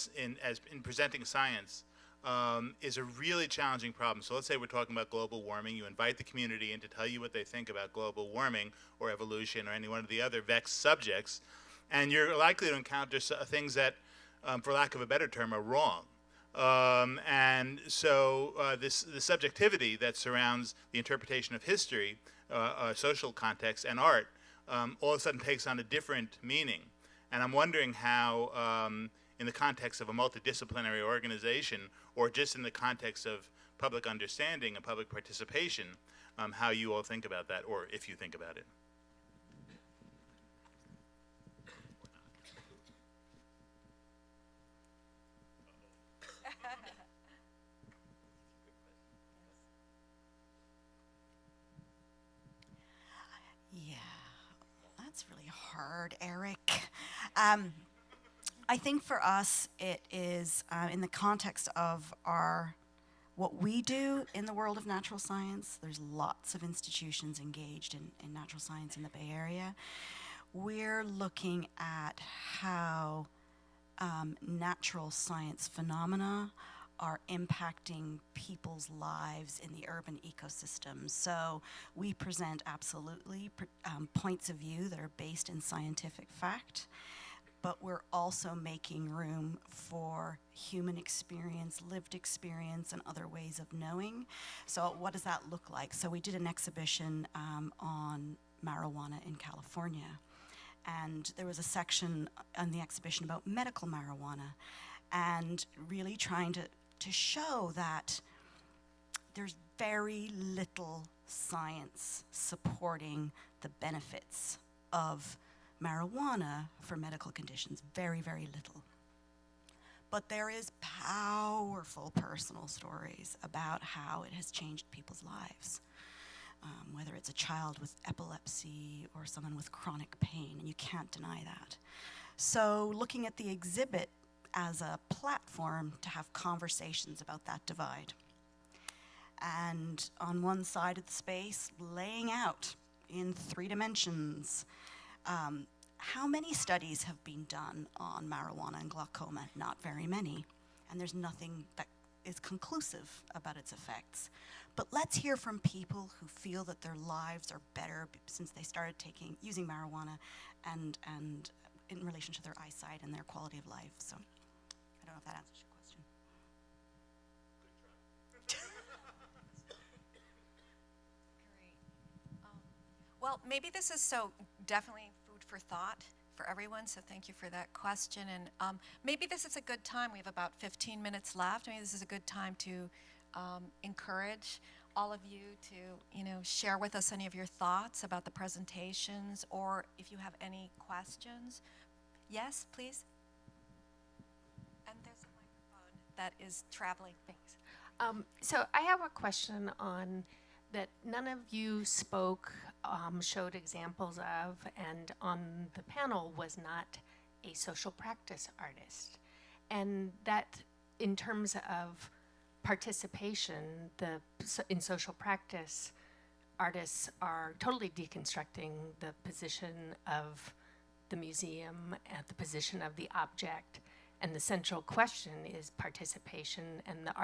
presenting science is a really challenging problem. So let's say we're talking about global warming. You invite the community in to tell you what they think about global warming or evolution or any one of the other vexed subjects, and you're likely to encounter things that, for lack of a better term, are wrong. And so the subjectivity that surrounds the interpretation of history, social context, and art all of a sudden takes on a different meaning. And I'm wondering how, in the context of a multidisciplinary organization, or just in the context of public understanding and public participation, how you all think about that, or if you think about it. hard, Eric. I think for us, it is in the context of what we do in the world of natural science. There's lots of institutions engaged in natural science in the Bay Area. We're looking at how natural science phenomena are impacting people's lives in the urban ecosystem. So we present absolutely points of view that are based in scientific fact, but we're also making room for human experience, lived experience, and other ways of knowing. So what does that look like? So we did an exhibition on marijuana in California. And there was a section on the exhibition about medical marijuana, and really trying to show that there's very little science supporting the benefits of marijuana for medical conditions, very, very little. But there is powerful personal stories about how it has changed people's lives. Whether it's a child with epilepsy or someone with chronic pain, and you can't deny that. So looking at the exhibit as a platform to have conversations about that divide. And on one side of the space, laying out in 3 dimensions how many studies have been done on marijuana and glaucoma? Not very many. And there's nothing that is conclusive about its effects. But let's hear from people who feel that their lives are better since they started using marijuana and in relation to their eyesight and their quality of life. So I don't know if that answers your question. Great. Well, maybe this is definitely food for thought for everyone, so thank you for that question. And maybe this is a good time. We have about 15 minutes left. Maybe this is a good time to encourage all of you to, share with us any of your thoughts about the presentations, or if you have any questions. Yes, please. And there's a microphone that is traveling. Thanks. So I have a question on that none of you showed examples of, and on the panel was not a social practice artist. And that in terms of participation, in social practice, artists are totally deconstructing the position of the museum at the position of the object. And the central question is participation, and the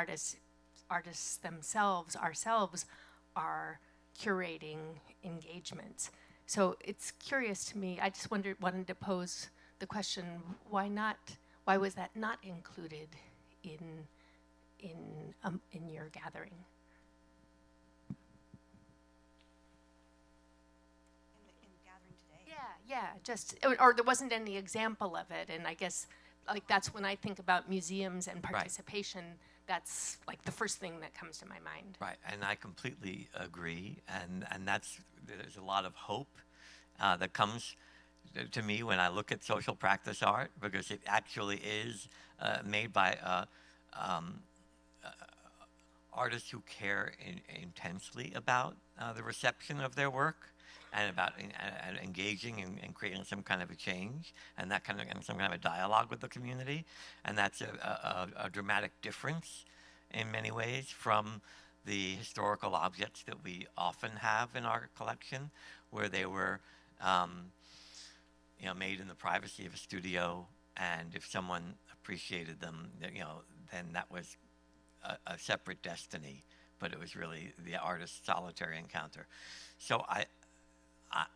artists themselves, ourselves, are curating engagements. So it's curious to me, I just wanted to pose the question, why was that not included in your gathering? In gathering today? Yeah, just, or there wasn't any example of it, and I guess, that's when I think about museums and participation, that's the first thing that comes to my mind. Right, and I completely agree, and there's a lot of hope that comes to me when I look at social practice art, because it actually is made by artists who care intensely about the reception of their work, and about engaging and creating some kind of a change, and some kind of a dialogue with the community, and that's a dramatic difference in many ways from the historical objects that we often have in our collection, where they were made in the privacy of a studio, and if someone appreciated them, then that was a separate destiny, but it was really the artist's solitary encounter. So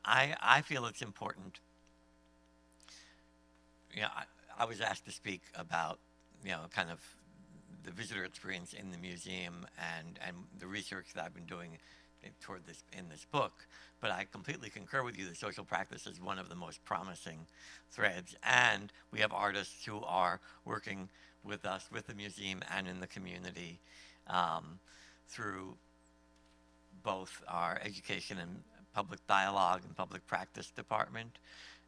I feel it's important. I was asked to speak about, kind of the visitor experience in the museum and the research that I've been doing in this book. But I completely concur with you that social practice is one of the most promising threads. And we have artists who are working with us, with the museum and in the community, through both our education and public dialogue and public practice department,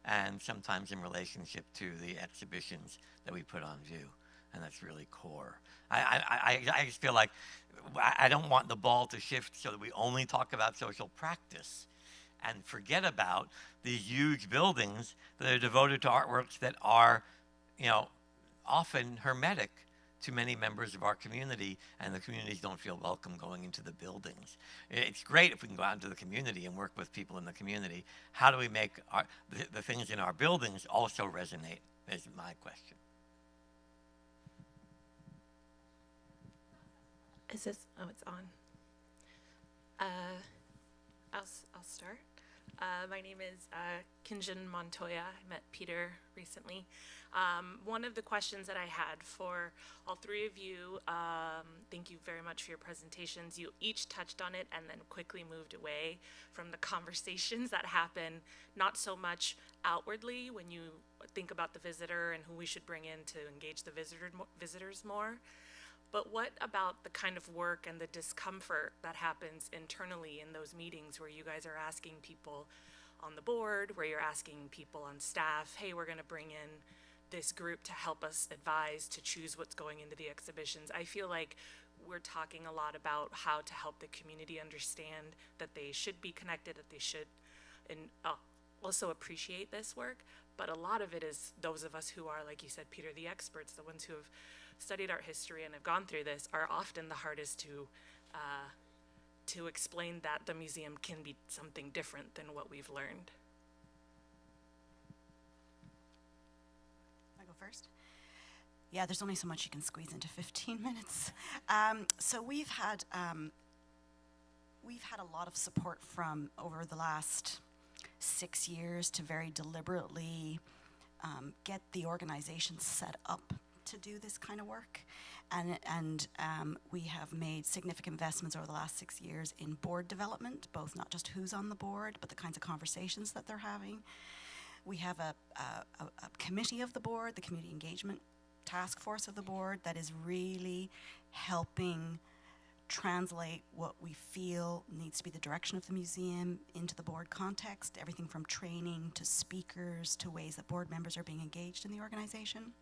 and sometimes in relationship to the exhibitions that we put on view. And that's really core. I just feel like I don't want the ball to shift so that we only talk about social practice and forget about these huge buildings that are devoted to artworks that are, often hermetic to many members of our community, and the communities don't feel welcome going into the buildings. It's great if we can go out into the community and work with people in the community. How do we make the things in our buildings also resonate, is my question. Is this, oh, it's on. I'll start. My name is Kinjin Montoya. I met Peter recently. One of the questions that I had for all three of you, thank you very much for your presentations. You each touched on it and then quickly moved away from the conversations that happen, not so much outwardly when you think about the visitor and who we should bring in to engage the visitors more. But what about the kind of work and the discomfort that happens internally in those meetings where you guys are asking people on the board, where you're asking people on staff, hey, we're gonna bring in this group to help us advise, to choose what's going into the exhibitions. I feel like we're talking a lot about how to help the community understand that they should be connected, that they should also appreciate this work. But a lot of it is those of us who are, like you said, Peter, the experts, the ones who have studied art history and have gone through this, are often the hardest to explain that the museum can be something different than what we've learned. I go first? Yeah, there's only so much you can squeeze into 15 minutes. So we've had a lot of support from over the last 6 years to very deliberately get the organization set up to do this kind of work. And we have made significant investments over the last 6 years in board development, both not just who's on the board, but the kinds of conversations that they're having. We have a committee of the board, the community engagement task force of the board, that is really helping translate what we feel needs to be the direction of the museum into the board context, everything from training to speakers to ways that board members are being engaged in the organization,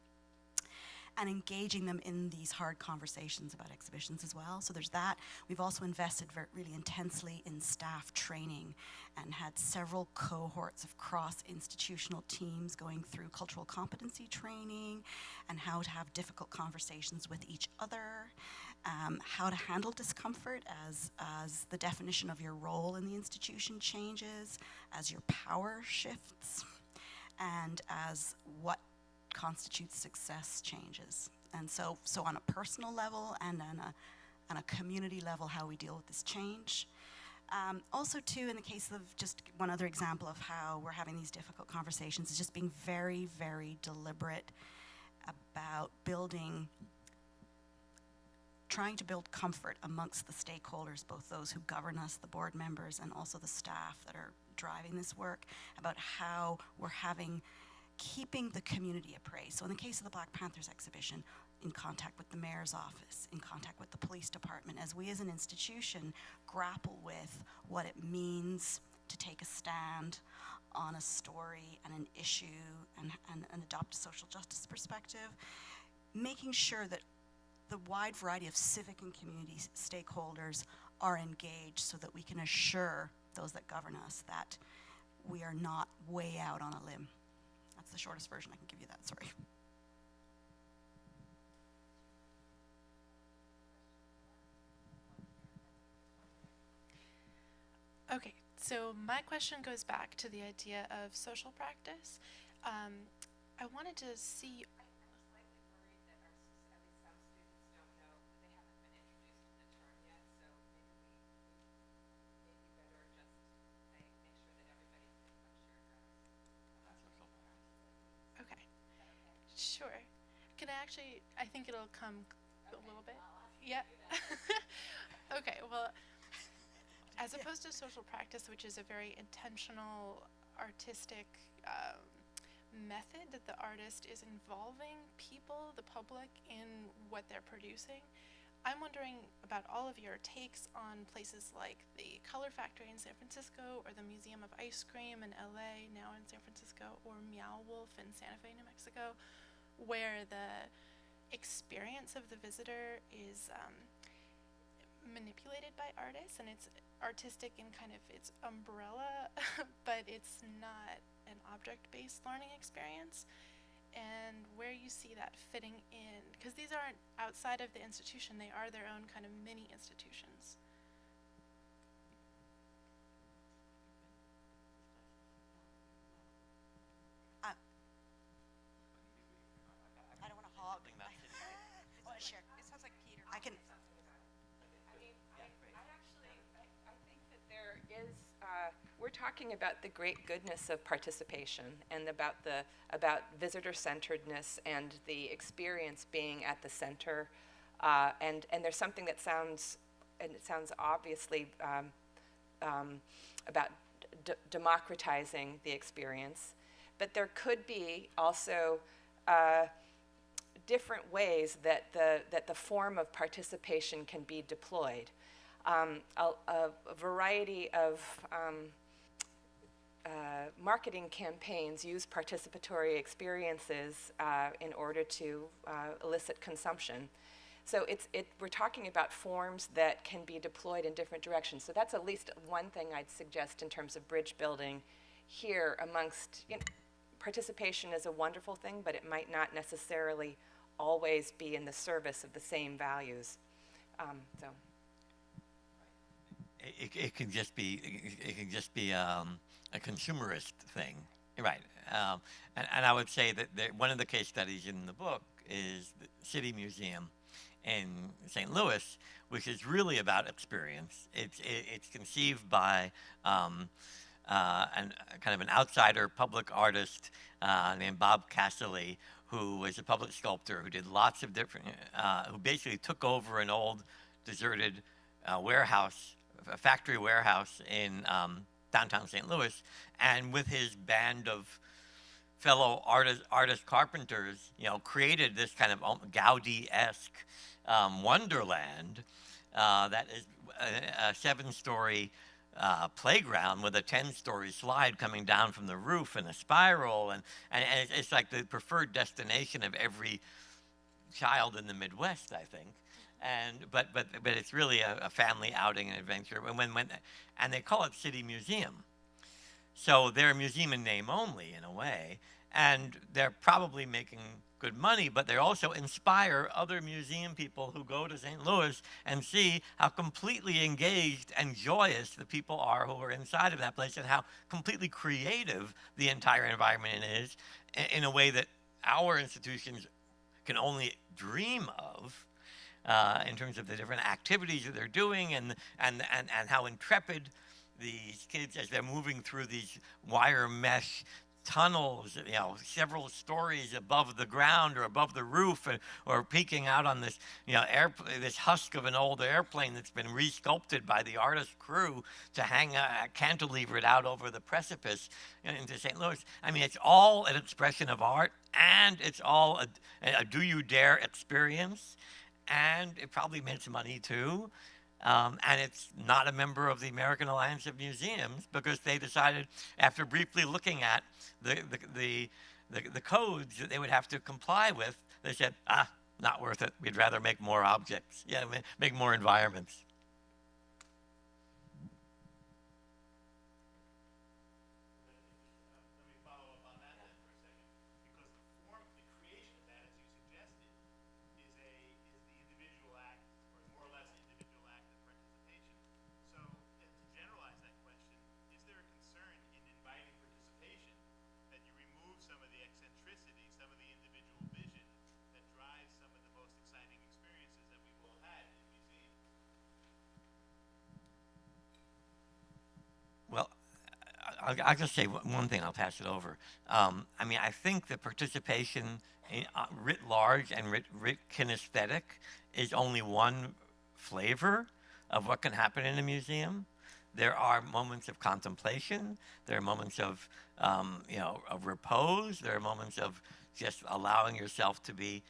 and engaging them in these hard conversations about exhibitions as well. So there's that. We've also invested really intensely in staff training and had several cohorts of cross-institutional teams going through cultural competency training and how to have difficult conversations with each other, how to handle discomfort as the definition of your role in the institution changes, as your power shifts, and as what constitutes success changes. And so on a personal level and on a community level, how we deal with this change. Also too, in the case of just one other example of how we're having these difficult conversations, is just being very, very deliberate about trying to build comfort amongst the stakeholders, both those who govern us, the board members, and also the staff that are driving this work, about how we're keeping the community appraised. So in the case of the Black Panthers exhibition, in contact with the mayor's office, in contact with the police department, as we as an institution grapple with what it means to take a stand on a story and an issue and adopt a social justice perspective, making sure that the wide variety of civic and community stakeholders are engaged so that we can assure those that govern us that we are not way out on a limb. That's the shortest version I can give you that, sorry. Okay, so my question goes back to the idea of social practice. I wanted to see. I'm slightly worried that at least some students don't know, they haven't been introduced to the term yet, so maybe we may be better just make sure that everybody can share. Okay, sure. Can I think it'll come a little bit. Yeah. Okay, well, as opposed to social practice, which is a very intentional, artistic method that the artist is involving people, the public, in what they're producing, I'm wondering about all of your takes on places like the Color Factory in San Francisco, or the Museum of Ice Cream in LA, now in San Francisco, or Meow Wolf in Santa Fe, New Mexico, where the experience of the visitor is manipulated by artists, and it's artistic in kind of its umbrella, but it's not an object-based learning experience. And where you see that fitting in, because these aren't outside of the institution, they are their own kind of mini institutions. I don't want to hog. I want to share. It sounds like Peter. I can. I think that there is, we're talking about the great goodness of participation and about visitor-centeredness and the experience being at the center. And there's something that sounds, and it sounds obviously about democratizing the experience. But there could be also different ways that the form of participation can be deployed. A variety of marketing campaigns use participatory experiences in order to elicit consumption. So we're talking about forms that can be deployed in different directions. So that's at least one thing I'd suggest in terms of bridge building here amongst, participation is a wonderful thing, but it might not necessarily always be in the service of the same values. So. It can just be a consumerist thing, right? And I would say that one of the case studies in the book is the City Museum in St. Louis, which is really about experience. It's conceived by kind of an outsider public artist named Bob Casserly, who was a public sculptor who did lots of different, who basically took over an old deserted warehouse, a factory warehouse in downtown St. Louis, and with his band of fellow artist carpenters, created this kind of Gaudi-esque wonderland that is a 7-story playground with a 10-story slide coming down from the roof in a spiral, and it's like the preferred destination of every child in the Midwest, I think. But it's really a family outing and adventure. And they call it City Museum, so they're a museum in name only in a way, and they're probably making good money, but they also inspire other museum people who go to St. Louis and see how completely engaged and joyous the people are who are inside of that place, and how completely creative the entire environment is in a way that our institutions can only dream of. In terms of the different activities that they're doing, and how intrepid these kids, as they're moving through these wire mesh tunnels, several stories above the ground or above the roof, or peeking out on this, this husk of an old airplane that's been resculpted by the artist crew to hang cantilevered out over the precipice into St. Louis. I mean, it's all an expression of art, and it's all a do you dare experience. And it probably makes money too. And it's not a member of the American Alliance of Museums, because they decided, after briefly looking at the codes that they would have to comply with, they said, not worth it. We'd rather make more objects, make more environments. I'll just say one thing, I'll pass it over. I think the participation writ large and writ kinesthetic is only one flavor of what can happen in a museum. There are moments of contemplation. There are moments of repose. There are moments of just allowing yourself to be,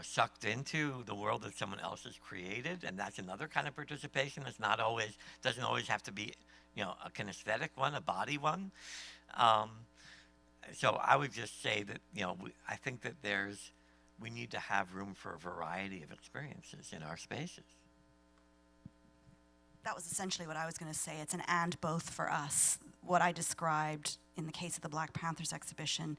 sucked into the world that someone else has created, and that's another kind of participation. It's doesn't always have to be, a kinesthetic one, a body one. So I would just say that, I think that we need to have room for a variety of experiences in our spaces. that was essentially what I was going to say. It's an and both for us. What I described in the case of the Black Panthers exhibition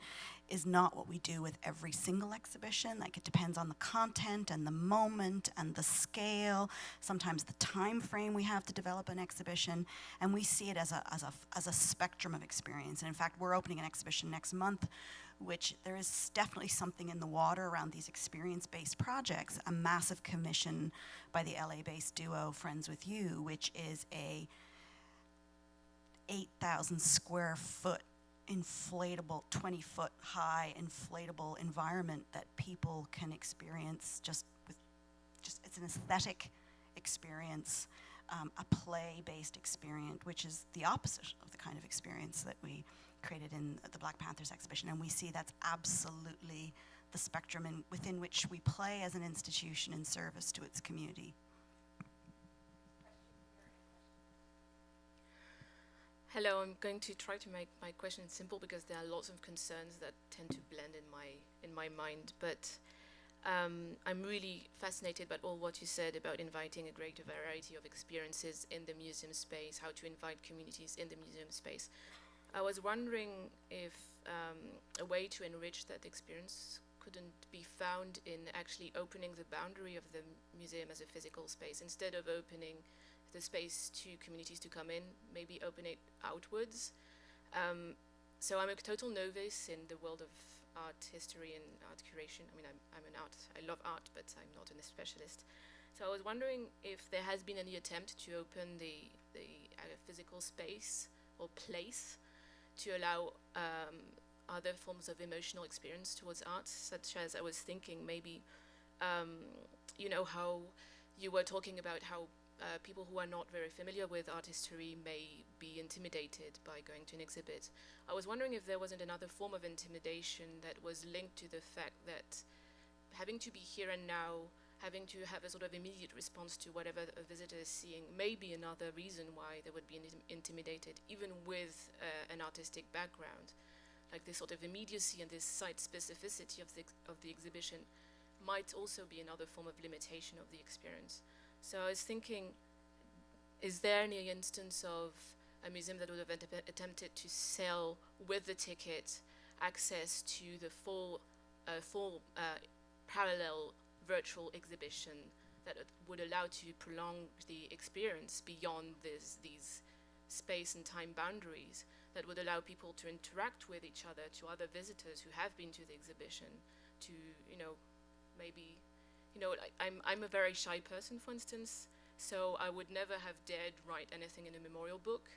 is not what we do with every single exhibition. Like, it depends on the content and the moment and the scale, sometimes the time frame we have to develop an exhibition, and we see it as a spectrum of experience. And in fact, we're opening an exhibition next month, which there is definitely something in the water around these experience-based projects. A massive commission by the LA-based duo Friends With You, which is a 8,000 square foot inflatable, 20-foot high inflatable environment that people can experience it's an aesthetic experience, a play-based experience, which is the opposite of the kind of experience that we created in the Black Panthers exhibition. And we see that's absolutely the spectrum within which we play as an institution in service to its community. Hello, I'm going to try to make my question simple because there are lots of concerns that tend to blend in my mind. But I'm really fascinated by all what you said about inviting a greater variety of experiences in the museum space, how to invite communities in the museum space. I was wondering if a way to enrich that experience couldn't be found in actually opening the boundary of the museum as a physical space. Instead of opening the space to communities to come in, maybe open it outwards. So I'm a total novice in the world of art history and art curation. I mean, I love art, but I'm not a specialist. So I was wondering if there has been any attempt to open the physical space or place to allow other forms of emotional experience towards art, such as I was thinking maybe, you know, how you were talking about how people who are not very familiar with art history may be intimidated by going to an exhibit. I was wondering if there wasn't another form of intimidation that was linked to the fact that having to be here and now, having to have a sort of immediate response to whatever a visitor is seeing may be another reason why they would be intimidated, even with an artistic background. Like this sort of immediacy and this site specificity of the exhibition might also be another form of limitation of the experience. So I was thinking, is there any instance of a museum that would have attempted to sell with the ticket access to the full parallel virtual exhibition that would allow to prolong the experience beyond these space and time boundaries, that would allow people to interact with each other, to other visitors who have been to the exhibition, to, you know, maybe, you know, I'm a very shy person, for instance, so I would never have dared write anything in a memorial book,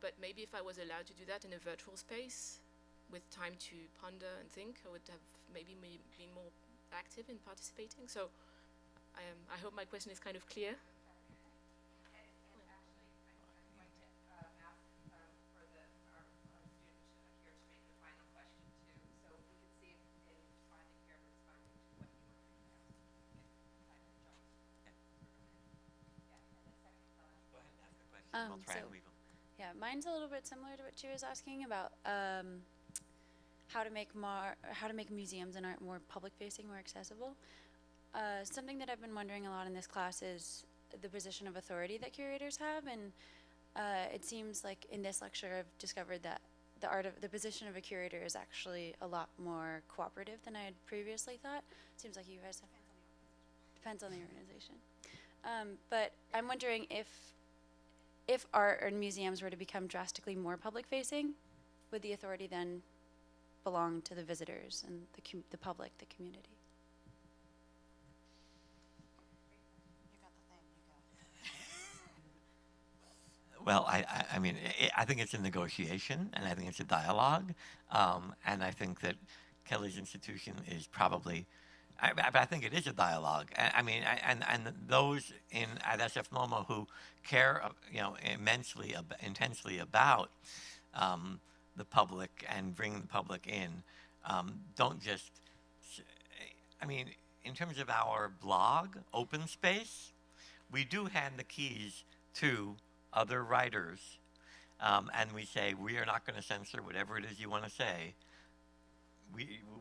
but maybe if I was allowed to do that in a virtual space with time to ponder and think, I would have maybe been more active in participating. So I hope my question is kind of clear. We'll try and weave them. Yeah, mine's a little bit similar to what she was asking about how to make museums and art more public-facing, more accessible. Something that I've been wondering a lot in this class is the position of authority that curators have, and it seems like in this lecture I've discovered that the position of a curator is actually a lot more cooperative than I had previously thought. Seems like you guys have depends on the organization. But I'm wondering if art and museums were to become drastically more public-facing, would the authority then belong to the visitors and the public, the community? Well, I mean, I think it's a negotiation, and I think it's a dialogue, and I think that Kelly's institution is probably, but I think it is a dialogue. I mean, and those at SF NOMA who care, you know, intensely about the public and bring the public in, don't just. I mean, in terms of our blog, Open Space, we do hand the keys to other writers, and we say, we are not going to censor whatever it is you want to say.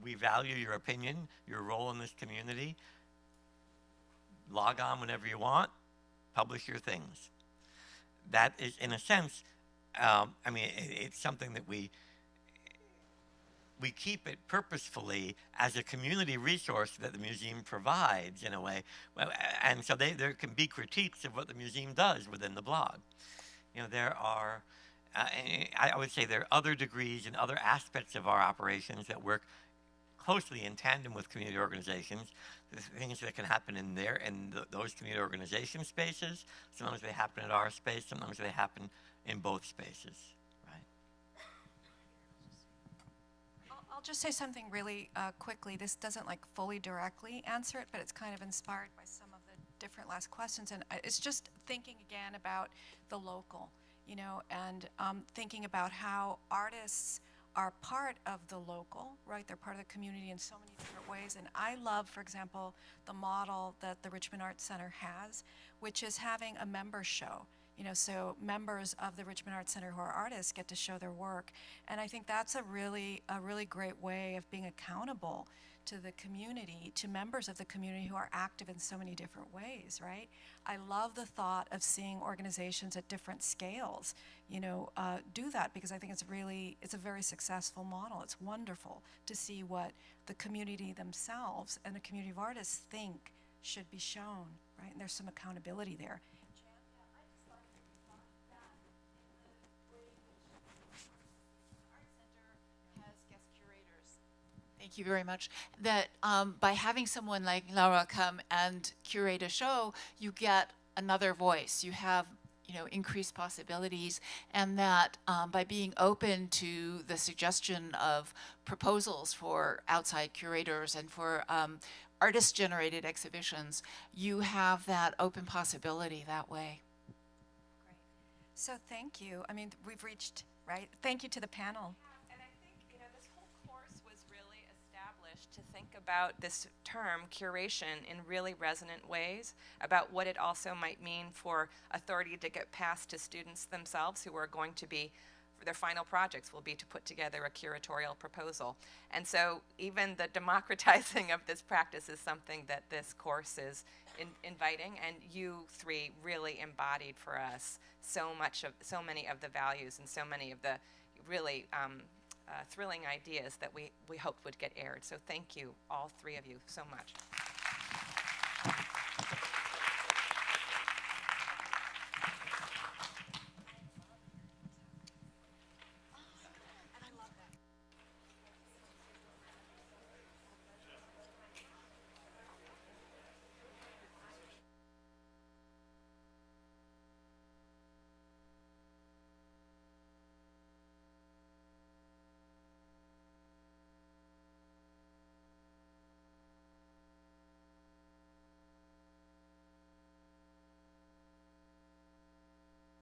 We value your opinion, your role in this community. Log on whenever you want, publish your things. that is, in a sense, I mean, it's something that we keep it purposefully as a community resource that the museum provides in a way. Well, and so there can be critiques of what the museum does within the blog. You know, there are, I would say there are other degrees and other aspects of our operations that work closely in tandem with community organizations. The things that can happen in those community organization spaces, sometimes they happen at our space, sometimes they happen in both spaces. I'll just say something really quickly. This doesn't like fully directly answer it, but it's kind of inspired by some of the different last questions. And it's just thinking again about the local, you know, and thinking about how artists are part of the local, right? They're part of the community in so many different ways. And I love, for example, the model that the Richmond Arts Center has, which is having a member show. You know, so members of the Richmond Arts Center who are artists get to show their work. And I think that's a really great way of being accountable to the community, to members of the community who are active in so many different ways, right? I love the thought of seeing organizations at different scales, you know, do that, because I think it's a very successful model. It's wonderful to see what the community themselves and the community of artists think should be shown, right? And there's some accountability there. Thank you very much. That by having someone like Laura come and curate a show, you get another voice. You have, you know, increased possibilities, and that by being open to the suggestion of proposals for outside curators and for artist-generated exhibitions, you have that open possibility that way. Great. So thank you. I mean, we've reached, right? Thank you to the panel. To think about this term curation in really resonant ways, about what it also might mean for authority to get passed to students themselves who are going to be, their final projects will be to put together a curatorial proposal. And so even the democratizing of this practice is something that this course is inviting, and you three really embodied for us so many of the values and so many of the really thrilling ideas that we hoped would get aired. So thank you, all three of you, so much.